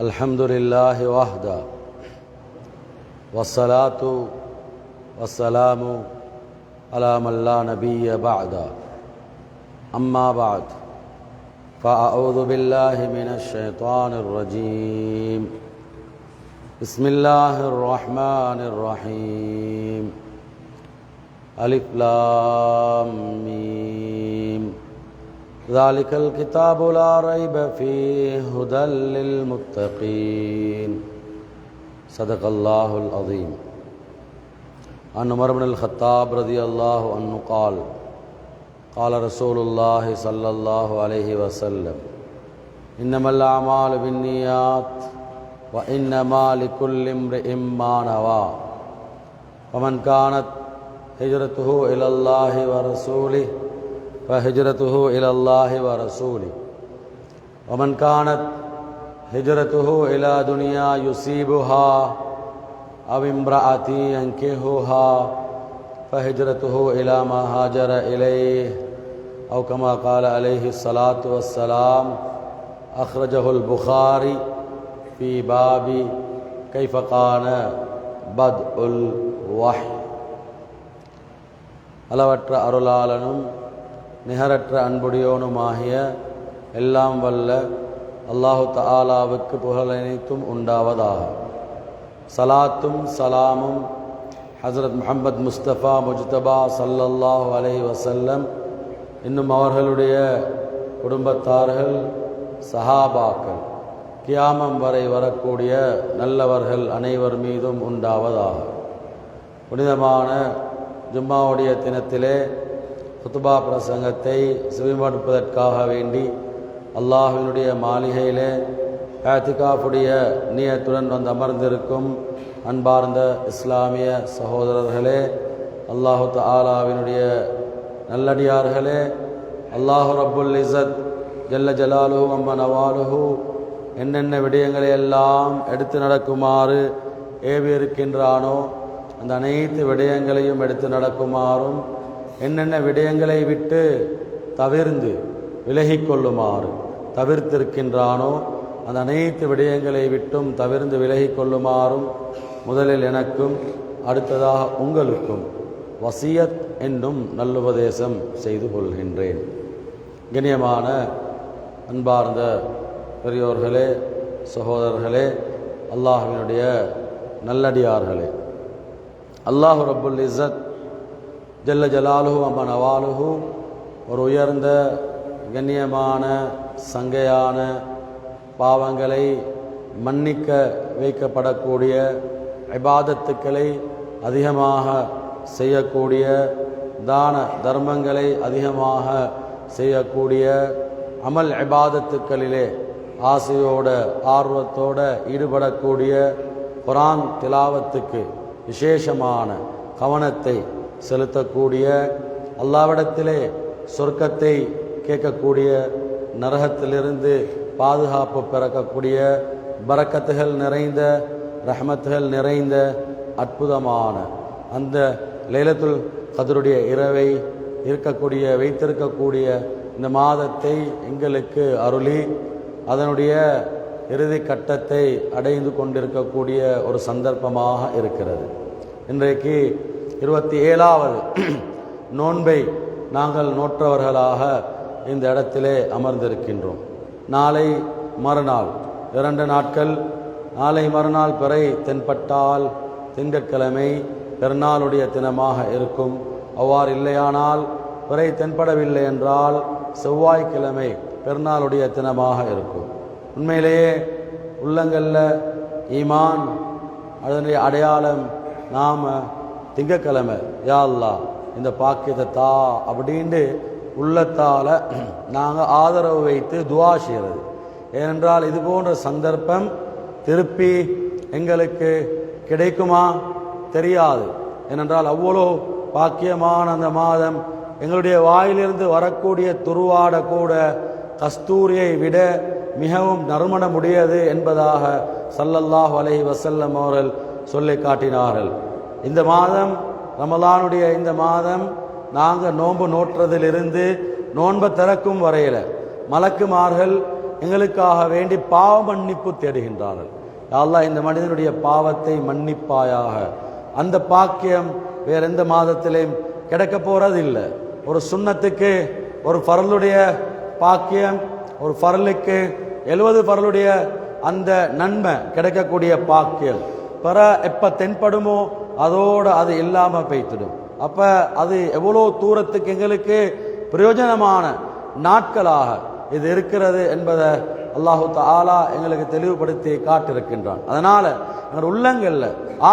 الحمد لله وحده والصلاة والسلام على من لا نبي بعده أما بعد فأعوذ بالله من الشيطان الرجيم بسم الله الرحمن الرحيم ألف لام ميم ذلك الكتاب لا ريب فيه هدى للمتقين صدق الله العظيم. عن عمر بن الخطاب رضي الله عنه قال قال رسول الله صلى الله عليه وسلم إنما الأعمال بالنيات وإنما لكل امرئ ما نوى ومن كانت هجرته إلى الله ورسوله فهجرته إلى الله ورسوله ومن كانت هجرته إلى دنيا يصيبها أو امرأة ينكحها فهجرته إلى ما هاجر إليه أو كما قال عليه الصلاة والسلام. أخرجه البخاري في باب كيف كان بدء الوحي. அளவற்ற அருளாளனும் நிகரற்ற அன்புடையோனுமாகிய எல்லாம் வல்ல அல்லாஹு தஆலாவுக்கு புகழனைத்தும் உண்டாவதாக. சலாத்தும் சலாமும் ஹஸரத் முஹம்மத் முஸ்தபா முஜ்தபா ஸல்லல்லாஹு அலைஹி வஸல்லம் இன்னும் அவர்களுடைய குடும்பத்தார்கள் சஹாபாக்கள் கியாமம் வரை வரக்கூடிய நல்லவர்கள் அனைவர் மீதும் உண்டாவதாக. புனிதமான ஜும்மாவுடைய தினத்திலே குத்துபா பிரசங்கத்தை செவிமடுப்பதற்காக வேண்டி அல்லாஹ்வினுடைய மாளிகையிலே இஅ்திகாஃபுடைய நியத்துடன் வந்து அமர்ந்திருக்கும் அன்பார்ந்த இஸ்லாமிய சகோதரர்களே, அல்லாஹு தஆலாவினுடைய நல்லடியார்களே, அல்லாஹு ரப்புல் இஸ்ஸத் ஜல்ல ஜலாலுஹு வ நவாலுஹு என்னென்ன விடயங்களை எல்லாம் எடுத்து நடக்குமாறு ஏவி இருக்கின்றானோ அந்த அனைத்து விடயங்களையும் எடுத்து நடக்குமாறும் என்னென்ன விடயங்களை விட்டு தவிர்ந்து விலகிக் கொள்ளுமாறு தவிர்த்திருக்கின்றானோ அந்த அனைத்து விடயங்களை விட்டும் தவிர்ந்து விலகிக் கொள்ளுமாறும் முதலில் எனக்கும் அடுத்ததாக உங்களுக்கும் வசியத் என்னும் நல்லுபதேசம் செய்து கொள்கின்றேன். கண்ணியமான அன்பார்ந்த பெரியோர்களே, சகோதரர்களே, அல்லாஹ்வினுடைய நல்லடியார்களே, அல்லாஹு ரப்புல் இஸ்ஸத் ஜல்ல ஜலாலுஹு வ நவாலுஹு ஒரு உயர்ந்த கண்ணியமான சங்கையான பாவங்களை மன்னிக்க வைக்கப்படக்கூடிய இபாதத்துக்களை அதிகமாக செய்யக்கூடிய, தான தர்மங்களை அதிகமாக செய்யக்கூடிய, அமல் இபாதத்துக்களிலே ஆசையோட ஆர்வத்தோட ஈடுபடக்கூடிய, குர்ஆன் திலாவத்துக்கு விசேஷமான கவனத்தை செலுத்தக்கூடிய, அல்லாஹ்விடத்திலே சொர்க்கத்தை கேட்கக்கூடிய, நரகத்திலிருந்து பாதுகாப்பு பிறக்கக்கூடிய, பரக்கத்துகள் நிறைந்த ரஹ்மத்துகள் நிறைந்த அற்புதமான அந்த லைலத்துல் கத்ருடைய இரவை வைத்திருக்கக்கூடிய இந்த மாதத்தை எங்களுக்கு அருளி அதனுடைய இறுதி கட்டத்தை அடைந்து கொண்டிருக்கக்கூடிய ஒரு சந்தர்ப்பமாக இருக்கிறது. இன்றைக்கு 27வது நோன்பை நாங்கள் நோற்றவர்களாக இந்த இடத்திலே அமர்ந்திருக்கின்றோம். நாளை மறுநாள் 2 நாட்கள், நாளை மறுநாள் பிறை தென்பட்டால் திங்கட்கிழமை பெருநாளுடைய தினமாக இருக்கும். அவ்வாறு இல்லையானால் பிறை தென்படவில்லை என்றால் செவ்வாய்க்கிழமை பெருநாளுடைய தினமாக இருக்கும். உண்மையிலேயே உள்ளங்களில் ஈமான் அதனுடைய அடையாளம் நாம் திங்கக்கிழமை யா அல்லாஹ் இந்த பாக்கியத்தை தா அப்படின்ட்டு உள்ளத்தால் நாங்கள் ஆதரவு வைத்து துஆ செய்கிறது. ஏனென்றால் இது போன்ற சந்தர்ப்பம் திருப்பி எங்களுக்கு கிடைக்குமா தெரியாது. ஏனென்றால் அவ்வளோ பாக்கியமான அந்த மாதம் எங்களுடைய வாயிலிருந்து வரக்கூடிய துருவாட கூட கஸ்தூரியை விட மிகவும் நறுமணமுடையது என்பதாக ஸல்லல்லாஹு அலைஹி வஸல்லம் அவர்கள் சொல்லி காட்டினார்கள். இந்த மாதம் ரமலானுடைய இந்த மாதம் நாங்கள் நோன்பு நோற்றதிலிருந்து நோன்பை திறக்கும் வரையில் மலக்குமார்கள் எங்களுக்காக வேண்டி பாவ மன்னிப்பு தேடுகின்றார்கள். யா அல்லாஹ் இந்த மனிதனுடைய பாவத்தை மன்னிப்பாயாக. அந்த பாக்கியம் வேற எந்த மாதத்திலையும் கிடைக்க போறது இல்லை. ஒரு சுன்னத்துக்கு ஒரு ஃபரலுடைய பாக்கியம், ஒரு ஃபரலுக்கு 70 ஃபரலுடைய அந்த நன்மை கிடைக்கக்கூடிய பாக்கியம் பிற எப்ப தென்படுமோ அதோடு அது இல்லாமல் போய்த்திடும். அப்ப அது எவ்வளோ தூரத்துக்கு எங்களுக்கு பிரயோஜனமான நாட்களாக இது இருக்கிறது என்பதை அல்லாஹு தஆலா எங்களுக்கு தெளிவுபடுத்தி காட்டிருக்கின்றான். அதனால எங்கள் உள்ளங்கள்ல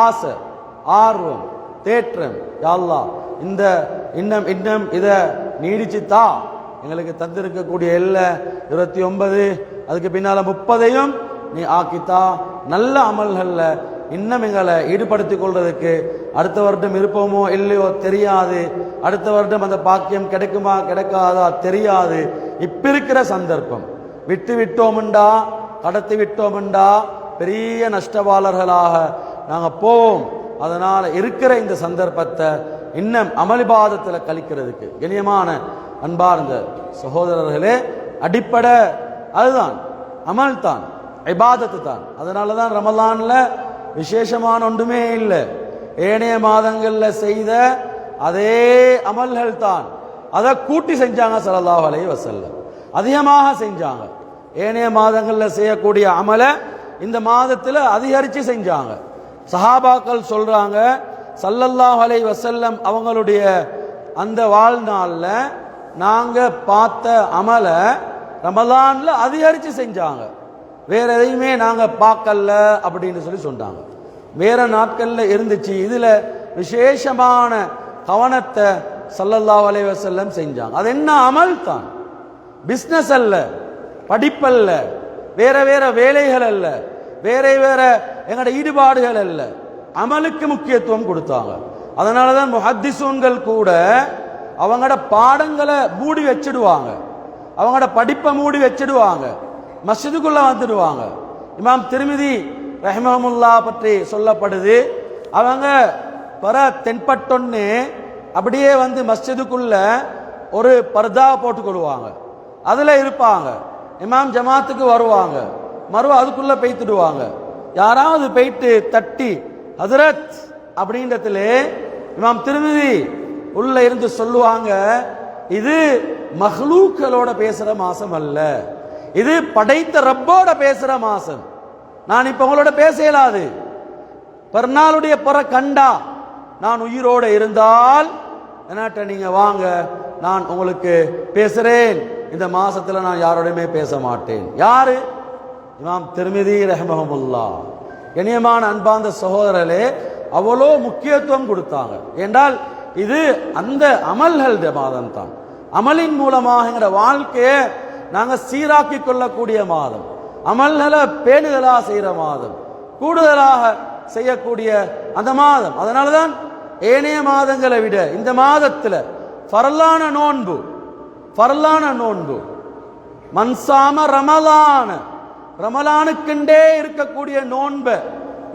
ஆசை, ஆர்வம், தேற்றம், யா அல்லாஹ் இந்த இன்னும் இதை நீடிச்சுத்தா எங்களுக்கு தந்திருக்கக்கூடிய எல்லை 29 அதுக்கு பின்னால 30ஐயும் நீ ஆக்கித்தா. நல்ல அமல்கள்ல இன்னும் எங்களை ஈடுபடுத்திக் கொள்றதுக்கு அடுத்த வருடம் இருப்போமோ இல்லையோ தெரியாது. அடுத்த வருடம் அந்த பாக்கியம் கிடைக்குமா கிடைக்காதா தெரியாது. இப்ப இருக்கிற சந்தர்ப்பம் விட்டு விட்டோம்டா, கடத்தி விட்டோம்டா பெரிய நஷ்டவாளர்களாக நாங்க போவோம். அதனால இருக்கிற இந்த சந்தர்ப்பத்தை இன்னும் அமளிபாதத்தில் கழிக்கிறதுக்கு கண்ணியமான அன்பார்ந்த சகோதரர்களே, அடிப்படை அதுதான், அமல் தான், இபாதத்து தான். அதனால தான் ரமலான்ல விசேஷமான ஒன்றுமே இல்லை. ஏனைய மாதங்கள்ல செய்த அதே அமல்கள் தான், அதை கூட்டி செஞ்சாங்க ஸல்லல்லாஹு அலைஹி வஸல்லம், அதிகமாக செஞ்சாங்க. ஏனைய மாதங்கள்ல செய்யக்கூடிய அமலை இந்த மாதத்தில் அதிகரித்து செஞ்சாங்க. சஹாபாக்கள் சொல்றாங்க, ஸல்லல்லாஹு அலைஹி வஸல்லம் அவங்களுடைய அந்த வாழ்நாள்ல நாங்க பார்த்த அமலை ரமலான்ல அதிகரித்து செஞ்சாங்க. வேற எதையுமே நாங்க பார்க்கல அப்படின்னு சொல்லி சொன்னாங்க. வேற நாட்கள்ல இருந்துச்சு, இதுல விசேஷமான கவனத்தை ஸல்லல்லாஹு அலைஹி வஸல்லம் செஞ்சாங்க. அது என்ன அமல் தான், பிஸ்னஸ் அல்ல, படிப்பல்ல, வேற வேற வேலைகள் அல்ல, வேற வேற எங்களோட ஈடுபாடுகள் அல்ல, அமலுக்கு முக்கியத்துவம் கொடுத்தாங்க. அதனாலதான் முஹத்திஸூன்கள் கூட அவங்களோட பாடங்களை மூடி வச்சிடுவாங்க, அவங்களோட படிப்பை மூடி வச்சிடுவாங்க, மஸ்ஜிதுக்குள்ள வந்துடுவாங்க. இமாம் திர்மிதி ரஹ்மஹுல்லா பற்றி சொல்லப்படுது, அவங்க பர தென்பட்டொன்னு அப்படியே வந்து மஸ்ஜிதுக்குள்ள ஒரு பர்தா போட்டுக்கொள்வாங்க, அதுல இருப்பாங்க. இமாம் ஜமாத்துக்கு வருவாங்க, அதுக்குள்ள பெய்த்துடுவாங்க. யாராவது பெய்ட்டு தட்டி ஹஜ்ரத் அப்படின்றதுல இமாம் திர்மிதி உள்ள இருந்து சொல்லுவாங்க, இது மஹ்லூக்களோட பேசுற மாசம் அல்ல, இது படைத்த ரப்போட பேசுற மாசம். நான் இப்ப உங்களோட பேச இயலாது. பர்நாளுடைய புற கண்டா நான் உயிரோட இருந்தால் என்னாட்ட நீங்க வாங்க, நான் உங்களுக்கு பேசுறேன். இந்த மாசத்துல நான் யாரோடையுமே பேச மாட்டேன். யாரு? இமாம் திர்மிதி ரஹ்மஹுல்லா. கண்ணியமான அன்பார்ந்த சகோதரர்களே, அவ்வளோ முக்கியத்துவம் கொடுத்தாங்க. என்றால் இது அந்த அமல்கள் மாதம் தான். அமலின் மூலமாக எங்கிற வாழ்க்கையை நாங்க சீராக்கி கொள்ளக்கூடிய மாதம், அமல்களை பேணுதலாக செய்யற மாதம், கூடுதலாக செய்யக்கூடிய அந்த மாதம். அதனாலதான் ஏனைய மாதங்களை விட இந்த மாதத்துல ஃபர்லான நோன்பு மன்சாம ரமலான, ரமலானுக்குண்டே இருக்கக்கூடிய நோன்பை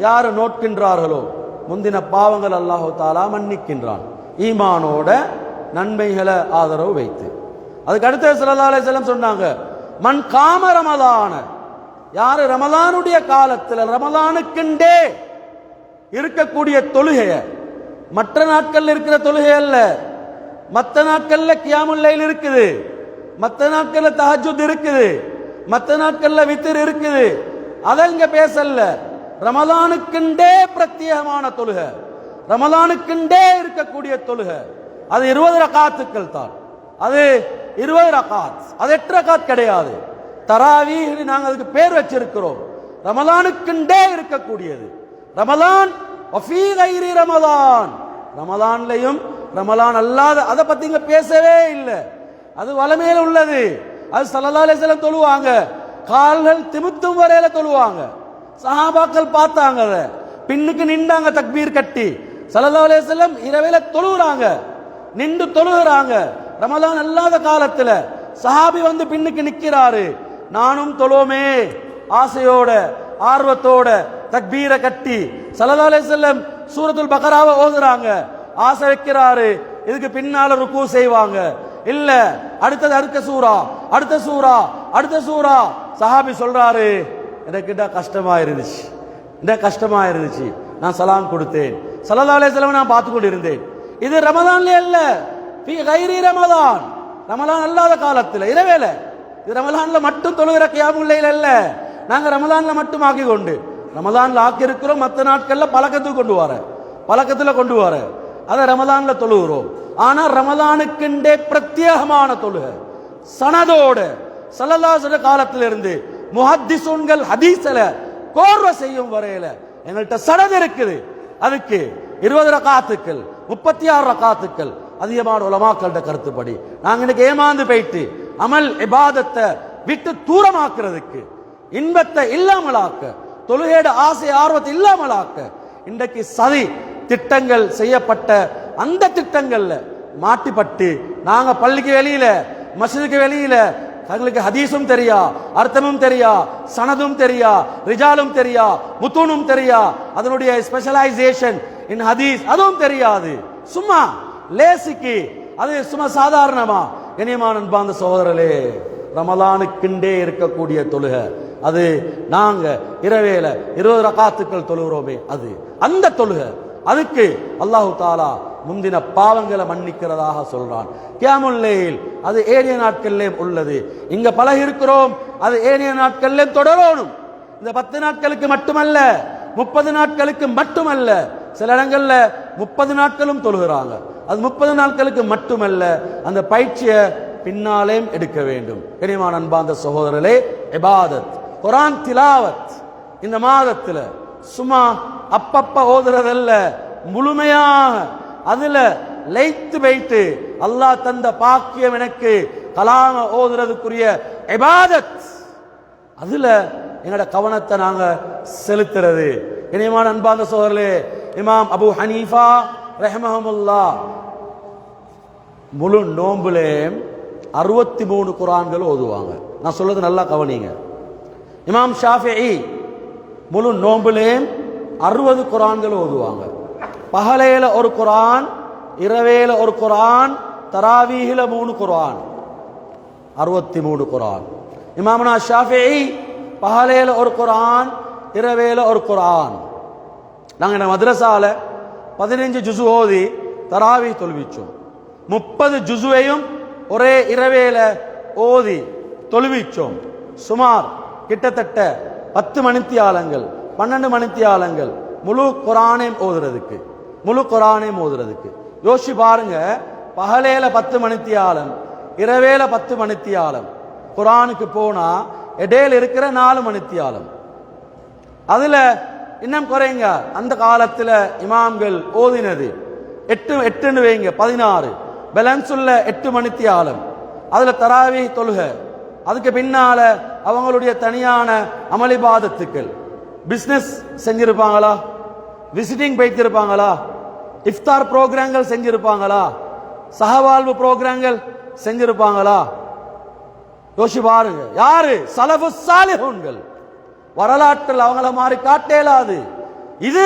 யாரு நோட்கின்றார்களோ முந்தின பாவங்கள் அல்லாஹு தாலா மன்னிக்கின்றான், ஈமானோட நன்மைகளை ஆதரவு வைத்து. அதுக்கு அடுத்து ஸல்லல்லாஹு அலைஹி வஸல்லம் சொன்னாங்க, மன் காம ரமலான, யாரு ரமலானுடைய காலத்தில் ரமலானுக்குண்டே இருக்கக்கூடிய தொழுகைய, மற்ற நாட்கள்ல இருக்கிற தொழுகை அல்ல, மற்ற நாட்கள்ல கியாமுல் லைல் இருக்குது, மற்ற நாட்கள்ல தஹஜ்ஜுத் இருக்குது, மற்ற நாட்கள்ல வித்ர் இருக்குது, அதை இங்க பேசல. ரமலானுக்குண்டே பிரத்யேகமான தொழுகை, ரமலானுக்குண்டே இருக்கக்கூடிய தொழுகை, அது 20 ரகாத்துக்கள் தான். அது 20 ரகாத், அது 8 ரகாத் கிடையாது. தராவீஹ் நாங்கள் அதுக்கு பேர் வச்சிருக்கிறோம். ரமலானுக்குண்டே இருக்கக்கூடியது. ரமலான் வஃபீ கைரி ரமலான், ரமலான்லையும் ரமலான் அல்லாத அதை பத்தி இங்க பேசவே இல்லை. அது வலமையில உள்ளது. அது ஸல்லல்லாஹு அலைஹி வஸல்லம் தொழுவாங்க, கால்கள் திமுத்தும் வரையில தொழுவாங்க. சஹாபாக்கள் பார்த்தாங்க, அதை பின்னுக்கு நின்றாங்க தக்பீர் கட்டி. ஸல்லல்லாஹு அலைஹி வஸல்லம் இரவில தொழுகிறாங்க, நின்று தொழுகிறாங்க. ரமலான் அல்லாத காலத்துல சஹாபி வந்து பின்னுக்கு நிக்கிறாரு, நானும் தொழுவோமே ஆசையோட ஆர்வத்தோட தக்பீரை கட்டி. ஸல்லல்லாஹு அலைஹி வஸல்லம் சூரத்துல் பக்ராவை ஓதுறாங்க, ஆசை வைக்கிறாரு, இதுக்கு பின்னால ருக்கு செய்வாங்க. இல்ல அடுத்த சூரா அடுத்த சூரா. சஹாபி சொல்றாரு, எனக்கிட்ட கஷ்டமா இருந்துச்சு, நான் சலாம் கொடுத்தேன். ஸல்லல்லாஹு அலைஹி வஸல்லம் நான் பார்த்து கொண்டு இருந்தேன். இது ரமதான்ல அல்ல, ஃபீ கைரி ரமதான், ரமலான் அல்லாத காலத்தில் இரவேல. இது ரமலான்ல மட்டும் தொழுகிற கியாமுல் லைல் அல்ல. நாங்க ரமலான்ல மட்டும் ஆக்கி கொண்டு ரமலான்ல ஆக்கி இருக்கிறோம், மற்ற நாட்கள்ல பழக்கத்துக்கு கொண்டு வர அதை ரமலான்ல தொழுகிறோம். ஆனா ரமலானுக்குண்டே பிரத்யேகமான தொழுகை சனதோட ஸல்லல்லாஹு அலைஹி வஸல்லம் காலத்திலிருந்து முஹத்திஸுன்கள் ஹதீஸ்ல கோர்வை செய்யும் வரையில எங்கள்கிட்ட சனது இருக்குது. அதுக்கு 20 ரகாத்துக்கள் 36 ரகாத்துக்கள் அதிகமான உலமாக்களோட கருத்துப்படி நாங்க இன்னைக்கு ஏமாந்து போயிட்டு அமல் இபாதத்தை விட்டு தூரமாக்குறதுக்கு, இன்பத்தை இல்லாமலாக்க, தொழுகையோட ஆசை ஆர்வத்தை இல்லாமலாக்க இன்றைக்கு சதி திட்டங்கள் செய்யப்பட்ட அந்த திட்டங்கள்ல மாட்டிப்பட்டு நாங்க பள்ளிக்கு வெளியில மஸ்ஜிதுக்கு வெளியில தங்களுக்கு ஹதீஸும் தெரியா, அர்த்தமும் தெரியா, சனதும் தெரியா, ரிஜாலும் தெரியா, முத்தூனும் தெரியா, அதனுடைய ஸ்பெஷலைசேஷன் இன் ஹதீஸ் அதுவும் தெரியாது. சும்மா லேசிக்கு அது சும்மா சாதாரணமா. கண்ணியமான அன்பார்ந்த சகோதரர்களே, ரமலானுக்குண்டே இருக்கக்கூடிய தொழுகை அது நாங்க இரவேல 20 ரகாத்துக்கள் தொழுகிறோமே, அது அந்த தொழுகை. அதுக்கு அல்லாஹு தாலா முந்தின பாவங்களை மன்னிக்கிறதாக சொல்றான். கியாமுல் லைல் அது ஏனைய நாட்களிலே உள்ளது. இங்க பழகி இருக்கிறோம், அது ஏனைய நாட்களிலே தொடரணும். இந்த 10 நாட்களுக்கு மட்டுமல்ல, 30 நாட்களுக்கு மட்டுமல்ல, சில இடங்கள்ல 30 நாட்களும் தொழுகிறாங்க. அது 30 நாட்களுக்கு மட்டுமல்ல, அந்த பயிற்சியை பின்னாலேயும் எடுக்க வேண்டும். கனிமான அன்பார்ந்த சகோதரர்களே, இபாதத் குர்ஆன் திலாவத் இந்த மாதத்துல சும்மா அப்பப்ப ஓதுறதல்ல, முழுமையாக அதுல லைத்து வைத்து அல்லாஹ் தந்த பாக்கியம் எனக்கு கலாம ஓதுறதுக்குரிய இபாதத், அதுல எங்களோட கவனத்தை நாங்க செலுத்துறது. கனிமான அன்பார்ந்த சகோதரர்களே, இமாம் அபு ஹனீஃபா ரஹ்மஹுல்லாஹ் முழு நோம்புலே 63 குர்ஆன்கள் ஓதுவாங்க. நான் சொல்றது நல்லா கவனிங்க. இமாம் ஷாஃபிஈ முழு நோம்புலே 60 குர்ஆன்கள் ஓதுவாங்க. பகலையில ஒரு குர்ஆன், இரவேல ஒரு குர்ஆன், தராவீஹில 3 குர்ஆன், 63 குர்ஆன். இமாமுனா ஷாஃபிஈ பகலையில ஒரு குர்ஆன், இரவேல ஒரு குர்ஆன். நாங்க இந்த மദ്രസാல 15 ஜுஸு ஓதி தராவி தொழுவிச்சோம். 30 ஜுஸுவையும் ஒரே இரவேல ஓதி தொழுவிச்சோம். சுமார் கிட்டத்தட்ட 10 மணித்தியாலங்கள் 12 மணித்தியாலங்கள் முழு குர்ஆனையும் ஓதுறதுக்கு யோசிச்சு பாருங்க. பகலேல 10 மணித்தியாலம், இரவேல 10 மணித்தியாலம், குர்ஆனுக்கு போனா இடையில இருக்கிற 4 மணித்தியாலம். அதுல இன்னும் குறைங்க, அந்த காலத்துல இமாம்கள் ஓதினது 8 வைங்க 16, பேலன்ஸ் உள்ள 8 மணித்தியாலம். அதுல தராவி தொழுகை, அதுக்கு பின்னால அவங்களுடைய தனியான அமளிபாதத்துக்கள், பிசினஸ் செஞ்சிருப்பாங்களா, விசிட்டிங் போய்த்திருப்பாங்களா, இஃப்தார் புரோகிராம்கள் செஞ்சிருப்பாங்களா, சகவாழ்வு புரோகிராம்கள் செஞ்சிருப்பாங்களா? யோசி பாருங்க. யாரு? சலஃபு சாலிஹூன்கள். வரலாற்றில் அவங்கள மாதிரி காட்டேலாது. இது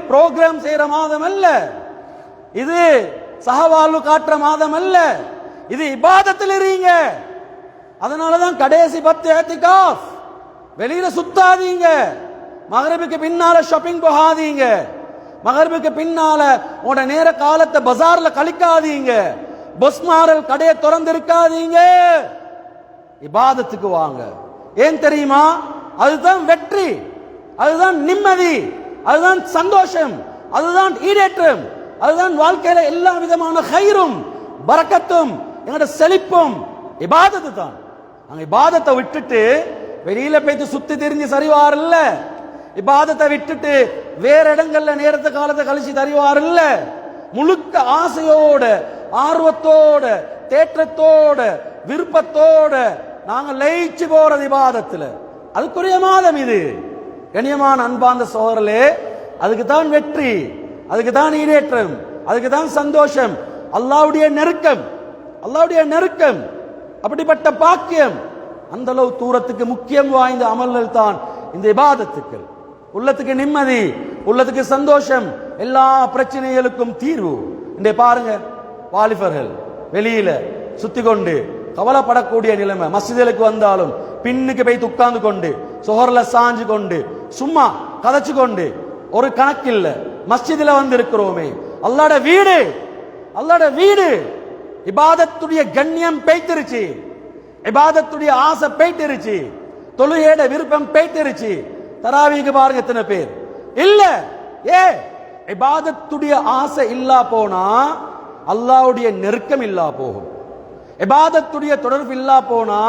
புரோகிராம் செய்யற மாதம் அல்ல, இது சகவாழ்வு காட்டுற மாதம் அல்ல, இது இபாதத்தில் இருங்க. அதனாலதான் கடைசி 10 இஅ்திகாஃப். வெளியில சுத்தாதீங்க, மகரிபுக்கு பின்னால ஷாப்பிங் போகாதீங்க, மகரிபுக்கு பின்னால உங்களோட நேர காலத்தை பஜார்ல கழிக்காதீங்க, பொஸ்மாரல் கடையை திறந்து இருக்காதீங்க, இபாதத்துக்கு வாங்க. ஏன் தெரியுமா? அதுதான் வெற்றி, அதுதான் நிம்மதி, அதுதான் சந்தோஷம், அதுதான் ஈடேற்றம், அதுதான் வாழ்க்கையில எல்லா விதமான ஹைரும் பரக்கத்தும் எங்களோட செழிப்பும் இபாதத்து தான். அங்க இபாதத்தை விட்டுட்டு வெளியில போயிட்டு சுத்தி திரிஞ்சு சரிவார் இல்ல, இபாதத்தை விட்டுட்டு வேற இடங்கள்ல நேரத்தை காலத்தை கழிச்சு தருவார் இல்ல. முழுக்க ஆசையோட, ஆர்வத்தோட, தேற்றத்தோட, விருப்பத்தோட நாங்க லயிச்சு போறது இபாதத்துல. அதுக்குரிய மாதம் இது. கண்ணியமான அன்பார்ந்த சகோதரர்களே, அதுக்கு தான் வெற்றி, அதுக்கு தான் ஈடேற்றம், அதுக்கு தான் சந்தோஷம், அல்லாஹ்வுடைய நெருக்கம், அல்லாஹ்வுடைய நெருக்கம், அப்படிப்பட்ட பாக்கியம். அந்த அளவு தூரத்துக்கு முக்கியம் வாய்ந்த அமல்கள் தான் இந்த இபாதத்துக்கள். உள்ளத்துக்கு நிம்மதி, உள்ளத்துக்கு சந்தோஷம், எல்லா பிரச்சனைகளுக்கும் தீர்வு. இன்றைய பாருங்க, வாலிபர்கள் வெளியில சுத்தி கொண்டு கவலைப்படக்கூடிய நிலைமை. மஸ்ஜிதுக்கு வந்தாலும் பின்னுக்கு போய் உட்கார்ந்து கொண்டு சுஹர்ல சாஞ்சு கொண்டு சும்மா கதைச்சு கொண்டு ஒரு கணக்கில்ல. மஸ்ஜிதுல வந்து இருக்கிறோமே, அல்லாஹ்வுடைய வீடு, அல்லாஹ்வுடைய வீடு. இபாதத்துடைய கண்ணியம் பேய்த்திருச்சு, இபாதத்துடைய ஆசை பேய்த்திருச்சு, தொழுகையோட விருப்பம் பேய்த்திருச்சு. தராவீக்கு பாருங்க எத்தனை பேர் இல்ல. இபாதத்துடைய ஆசை இல்லா போனா அல்லாஹ்வுடைய நெருக்கம் இல்லா போகும். இபாதத்துடைய தொடர்பு இல்லா போனா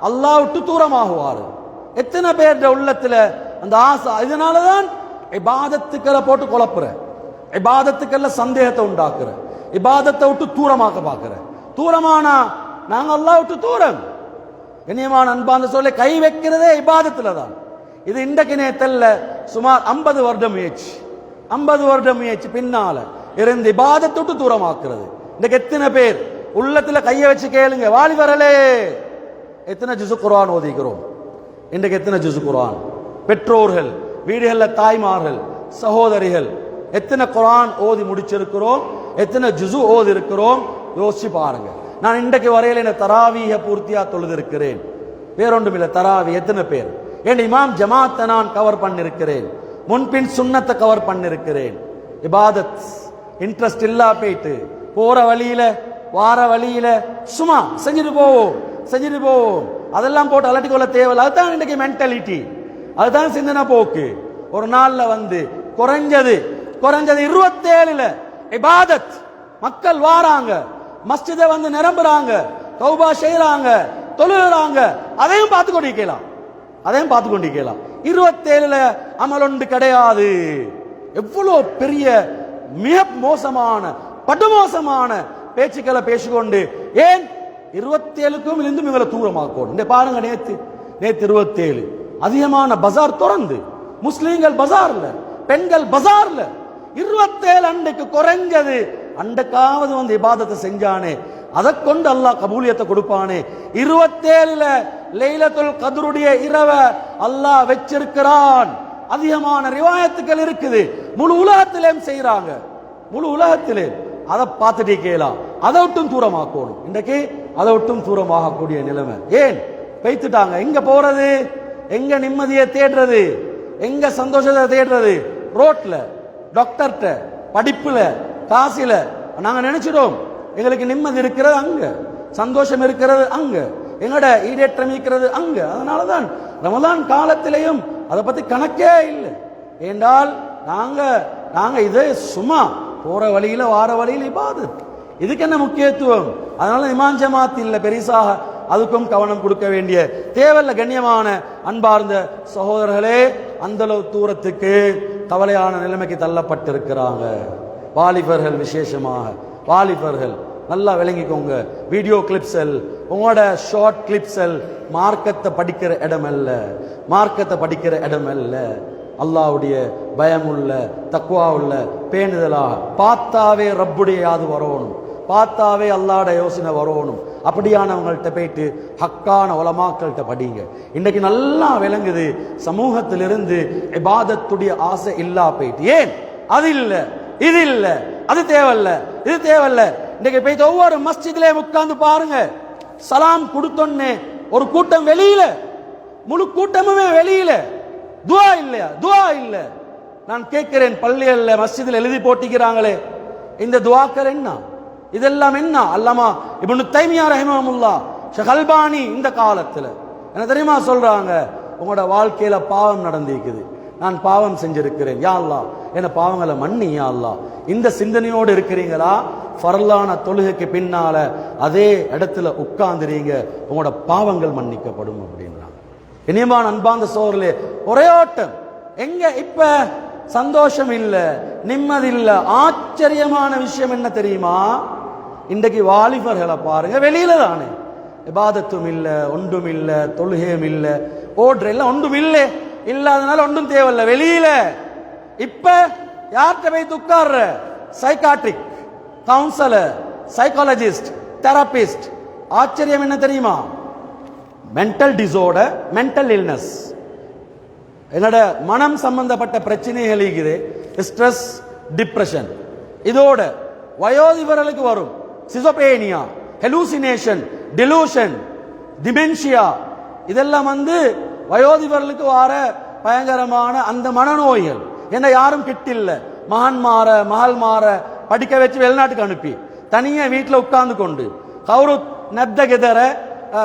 அல்லாஹ் விட்டு தூரமாகுவார். எத்தனை பேர் உள்ளத்துல அந்த ஆசை. இதனாலதான் இபாதத்துக்களை போட்டு குழப்புற, இபாதத்துக்கெல்லாம் சந்தேகத்தை உண்டாக்குற, இபாதத்தை விட்டு தூரமாக்க பாக்குற. தூரமானா நாங்க அல்லாஹ் விட்டு தூரம். கண்ணியமான அன்பான சொல்ல கை வைக்கிறதே இபாதத்துல தான். இது இன்றைக்கு நேத்தல்ல, சுமார் 50 வருடம் முயற்சி, 50 வருடம் முயற்சி பின்னால இருந்து இபாதத்தை விட்டு தூரமாக்குறது. இன்றைக்கு எத்தனை பேர் உள்ளத்துல கைய வச்சு கேளுங்க, வாலிபரலே எத்தனை ஜுசு குர்ஆன் ஓதிக்கிறோம்? இன்றைக்கு எத்தனை ஜுசு குர்ஆன்? பெற்றோர்கள் வீடுகள்ல தாய்மார்கள் சகோதரிகள் எத்தனை குர்ஆன் ஓதி முடிச்சிருக்கிறோம்? எத்தனை ஜுசு ஓதி இருக்கிறோம்? யோசிச்சு பாருங்க. நான் இன்றைக்கு வரையில என்ன தராவீஹ பூர்த்தியா தொழுதிருக்கிறேன். வேறொன்றும் இல்லை. தராவி எத்தனை பேர்? என் இமாம் ஜமாத்தை நான் கவர் பண்ணிருக்கிறேன், முன்பின் சுன்னத்தை கவர் பண்ணிருக்கிறேன். இபாதத் இன்ட்ரெஸ்ட் இல்லா போயிட்டு போற வழியில வார வழியில சும்மா செஞ்சுட்டு போவோம், செஞ்சுட்டு போவோம். அதெல்லாம் போட்டு அலட்டி கொள்ள தேவையில்லை. அதுதான் இன்றைக்கு மென்டாலிட்டி, அதுதான் சிந்தனை போக்கு. ஒரு நாள்ல வந்து குறைஞ்சது 27 இபாதத் மக்கள் வாராங்க, மஸ்ஜிதை வந்து நிரம்புறாங்க, தௌபா செய்யறாங்க, தொழுகிறாங்க. அதையும் பார்த்து கொண்டிருக்கலாம், அதையும் பார்த்து கொண்டிருக்கலாம். 27 அமல் ஒன்று கிடையாது. எவ்வளவு பெரிய மிக மோசமான படுமோசமான பேச்சுக்களை பேசிக்கொண்டு ஏன் 27க்கும் இருந்தும் இவங்களை தூரமாக்கணும். இந்த பாருங்க, நேத்து 27 அதிகமான பஜார் திறந்து, முஸ்லீம்கள் பஜார்ல, பெண்கள் பஜார்ல 27 அண்டைக்கு குறைஞ்சது அண்டைக்காவது வந்து இபாதத்தை செஞ்சானே, அதை கொண்டு அல்லாஹ் கபூலியத்தை கொடுப்பானே. 27 லைலத்துல் கத்ருடைய இரவ அல்லாஹ் வச்சிருக்கிறான். அதிகமான ரிவாயத்துக்கள் இருக்குது, முழு உலகத்திலேயும் செய்யறாங்க, முழு உலகத்திலே. அதை பார்த்துட்டே கேலாம், அதை விட்டும் தூரமாக்கணும். இன்றைக்கு அதை விட்டும் தூரமாகக்கூடிய நிலைமை. ஏன் பெய்த்துட்டாங்க? எங்க போறது? எங்க நிம்மதியை தேடுறது? எங்க சந்தோஷத்தை தேடுறது? ரோட்ல, டாக்டர்கிட்ட, படிப்புல, காசில. நாங்க நினைச்சிடும் எங்களுக்கு நிம்மதி இருக்கிறது அங்க, சந்தோஷம் இருக்கிறது அங்க, எங்கட ஈடேற்றம் இருக்கிறது அங்க. அதனாலதான் ரமலான் காலத்திலையும் அதை பத்தி கணக்கே இல்லை. ஏண்டால் நாங்க இதே சும்மா போற வழியில வார வழியில் இபாதத், இதுக்கு என்ன முக்கியத்துவம்? அதனால இமாம் ஜமாத் இல்ல பெரிசாக அதுக்கும் கவனம் கொடுக்க வேண்டிய தேவையில்ல. கண்ணியமான அன்பார்ந்த சகோதரர்களே, அந்த அளவு தூரத்துக்கு கவலையான நிலைமைக்கு தள்ளப்பட்டிருக்கிறாங்க வாலிபர்கள். விசேஷமாக வாலிபர்கள் நல்லா விளங்கிக்கோங்க. வீடியோ கிளிப்ஸல், உங்களோட ஷார்ட் கிளிப்ஸல் மார்க்கத்தை படிக்கிற இடம் அல்ல, மார்க்கத்தை படிக்கிற இடம் அல்ல. அல்லாஹ்வுடைய பயம் உள்ள, தக்வா உள்ள, பேணுதலாக பார்த்தாவே ரப்புடைய யாது வரணும், பார்த்தாவே அல்லாஹ்வுட யோசனை வரணும். அப்படியானவங்கள்ட்ட போயிட்டு ஹக்கான உலமாக்கள்கிட்ட படிங்க. இன்னைக்கு நல்லா விளங்குது, சமூகத்திலிருந்து இபாதத்துடைய ஆசை இல்லா போயிட்டு. ஏன்? அது இல்லை, இது இல்லை, அது தேவையில்ல, இது தேவையில்ல. இன்னைக்கு போயிட்டு ஒவ்வொரு மஸ்ஜித்லயே உட்கார்ந்து பாருங்க, சலாம் கொடுத்தோன்னே ஒரு கூட்டம் வெளியில, முழு கூட்டமுமே வெளியில. துவா இல்லையா? துவா இல்ல. நான் கேட்கிறேன், பள்ளிகள்ல மஸ்ஜிதில் எழுதி போட்டிக்கிறாங்களே, இந்த துவாக்கள் என்ன? இதெல்லாம் என்ன? அல்லாமா இப்னு தைமியா ரஹிமஹுல்லாஹ், ஷேக் அல்பானி இந்த காலத்துல என்ன தெரியுமா சொல்றாங்க? உங்களோட வாழ்க்கையில பாவம் நடந்திருக்குது, நான் பாவம் செஞ்சிருக்கிறேன், யா அல்லாஹ் என்ன பாவங்களை மன்னி, யா அல்லாஹ். இந்த சிந்தனையோடு இருக்கிறீங்களா? ஃபர்லான தொழுகைக்கு பின்னால அதே இடத்துல உட்கார்ந்துறீங்க, உங்களோட பாவங்கள் மன்னிக்கப்படும் அப்படின்றாங்க. இனியமான அன்பார்ந்த சோழர்களே, ஒரே ஓட்டம். எங்க இப்ப சந்தோஷம் இல்ல, நிம்மதி இல்ல. ஆச்சரியமான விஷயம் என்ன தெரியுமா? இன்றைக்கு வாலிபர்களை பாருங்க, வெளியில தானே, இபாதத்தும் இல்ல, ஒன்றும் இல்ல, தொழுகையும் இல்ல, ஓடுற எல்லாம் ஒன்றும் இல்லை, இல்லாதனால ஒன்றும் தேவையில்ல, வெளியில. இப்ப யார்கிட்ட போய் உட்கார்ற? Psychiatric, councillor, psychologist, therapist. ஆச்சரியம் என்ன தெரியுமா? மென்டல் டிசார்டர், மென்டல் இல்னஸ், என்னோட மனம் சம்பந்தப்பட்ட பிரச்சனைகள் இருக்குது, ஸ்ட்ரெஸ், டிப்ரெஷன். இதோட வயோதிபர்களுக்கு வரும் சிசோபேனியா, ஹெலூசினேஷன், டெலூஷன், டிமென்ஷியா, இதெல்லாம் வயோதிபர்களுக்கு வார பயங்கரமான அந்த மனநோய்கள். என்ன யாரும் கிட்டில்ல, மகன் மாற மகள் மாற படிக்க வச்சு வெளிநாட்டுக்கு அனுப்பி தனியா வீட்டில் உட்கார்ந்து கொண்டு கௌரு நெத்த ගෙදර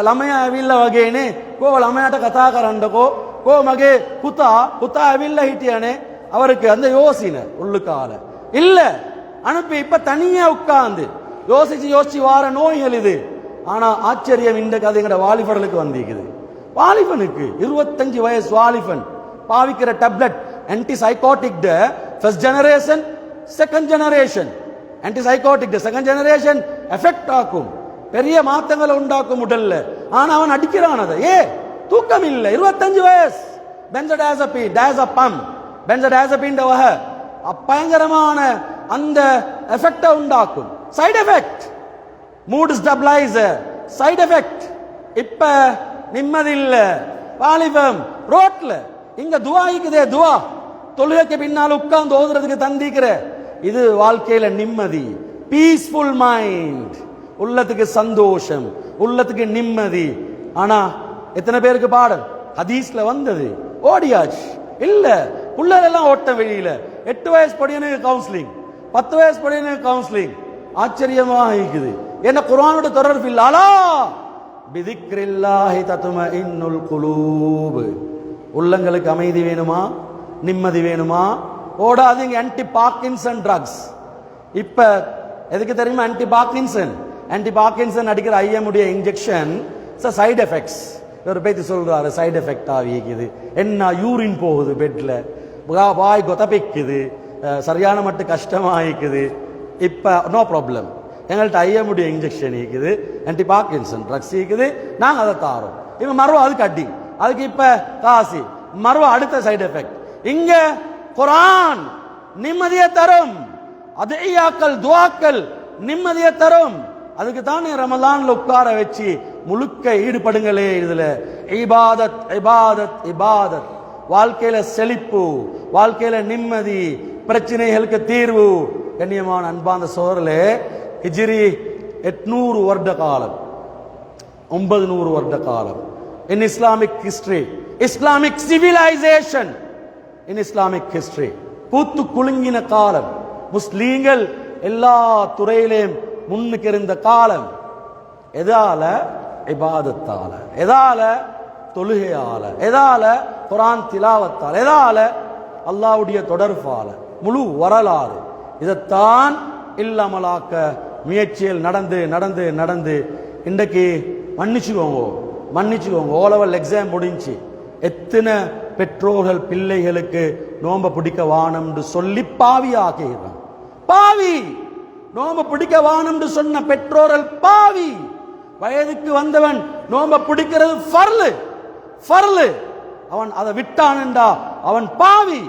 ළමයා ඇවිල්ලා වගේනේ කෝ ළමයාට කතා කරන්නකෝ කෝ මගේ පුතා ඇවිල්ලා හිටියනේ அவருக்கு அந்த யோசனை உள்ளுக்கால இல்ல அனுப்பி இப்ப தனியா உட்கார்ந்து யோசிச்சு வார நோய்கள் இது. ஆனா ஆச்சரியம், இந்த கதைங்கிற வாலிபர்களுக்கு வந்திருக்குது. வாலிபனுக்கு 25 வயசு வாலிபன் பாவிக்கிற tablet antipsychotic first generation, second generation. Antipsychotic second generation effect ஆக்கும், பெரிய மாற்றங்களை உண்டாக்கும் உடல்ல. ஆனா அவன் அடிக்கிறான் அதை. தூக்கம் இல்ல, 25 வயசு. பென்சோடையாசபீன், டயசபம், பென்சோடையாசபீன் வகை பயங்கரமான அந்த எஃபெக்டை உண்டாக்கும். Side effect, mood stabiliser, side effect. இப்ப நிம்மதி இல்ல, வாலிபம் ரோட்ல. இங்க துவா இருக்குதே, துவா தொழுகைக்கு பின்னால் உட்கார்ந்து ஓதுறதுக்கு தந்திக்கிற, இது வாழ்க்கையில நிம்மதி. பீஸ்ஃபுல் மைண்ட், உள்ளத்துக்கு சந்தோஷம், உள்ளத்துக்கு நிம்மதி. ஆனா எத்தனை பேருக்கு பாடல் ஹதீஸ்ல வந்தது ஓடியாச்சு இல்ல. புள்ளர் எல்லாம் ஓட்ட வெளியில 8 வயசு படியனுக்கு கவுன்சிலிங், 10 வயசு படியனுக்கு கவுன்சிலிங். ஆச்சரியமாக இருக்குது. என்ன குர்ஆனோட தொடர்பு இல்ல. அலா பிதிக்ரில்லாஹி தத்மஇன்னுல் குலூப். உள்ளங்களுக்கு அமைதி வேணுமா, நிம்மதி வேணுமா, ஓடாதீங்க ஆன்டி பார்க்கின்சன் ட்ரக்ஸ். இப்ப எதுக்கு தெரியுமா ஆன்டி பார்க்கின்சன் அடிக்கிற ஐஎம்முடைய இன்ஜெக்ஷன் சைடு எஃபெக்ட்ஸ். ஒரு பேத்தி சொல்றாரு சைடு எஃபெக்ட் ஆகிக்குது. என்ன யூரின் போகுது பெட்ல, வாய் கொதப்பிக்குது, சரியான மட்டும் கஷ்டமாயிக்குது. இப்ப நோ ப்ராப்ளம், எங்கள்கிட்ட ஐஎம்முடைய இன்ஜெக்ஷன் இருக்குது, ஆன்டி பார்க்கின்சன் ட்ரக்ஸ் இருக்குது, நாங்கள் அதை தாரோம். இவன் மறுவா அதுக்கு அடி, அதுக்கு இப்ப காசி மறுவா அடுத்த சைடு எஃபெக்ட். இங்க குர்ஆன் நிம்மதியை தரும், அதியாக்கள் துஆக்கள் நிம்மதியை தரும். அதுக்கு தானே ரமலான்ல உட்கார வச்சு முழுக்க ஈடுபடுங்களே. இதுல இபாதத் இபாதத் இபாதத். வாழ்க்கையில செழிப்பு, வாழ்க்கையில நிம்மதி, பிரச்சனைகளுக்கு தீர்வு. கண்ணியமான அன்பாந்த சோழர்களே, ஹிஜ்ரி 800 வருட காலம், 900 வருட காலம் in Islamic history, Islamic civilization in Islamic history, பூத்து குலுங்கின காலம். முஸ்லீம்கள் எல்லா துறையிலும் முன்னுக்கு இருந்த காலம். எதால? இபாதத்தால, எதால? தொழுகையால, எதால? குர்ஆன் திலாவத்தால, எதால? அல்லாஹ்வுடைய தொடர்பால. முழு வரலாறு இதைத்தான் இல்லாமலாக்க முயற்சியில் நடந்து நடந்து நடந்து இன்றைக்கு மன்னிச்சுக்கோங்க ஓ லெவல் எக்ஸாம் முடிஞ்சு எத்தனை பெற்றோர்கள் பிள்ளைகளுக்கு நோம்ப பிடிக்க வானம்னு சொல்லி பாவி ஆக்குகிறான். பாவி, நோம்ப பிடிக்க வானம்னு சொன்ன பெற்றோர்கள் பாவி. வயதுக்கு வந்தவன் நோம்ப பிடிக்கிறது ஃபர்லு, அவன் அதை விட்டான்டா அவன் பாவி,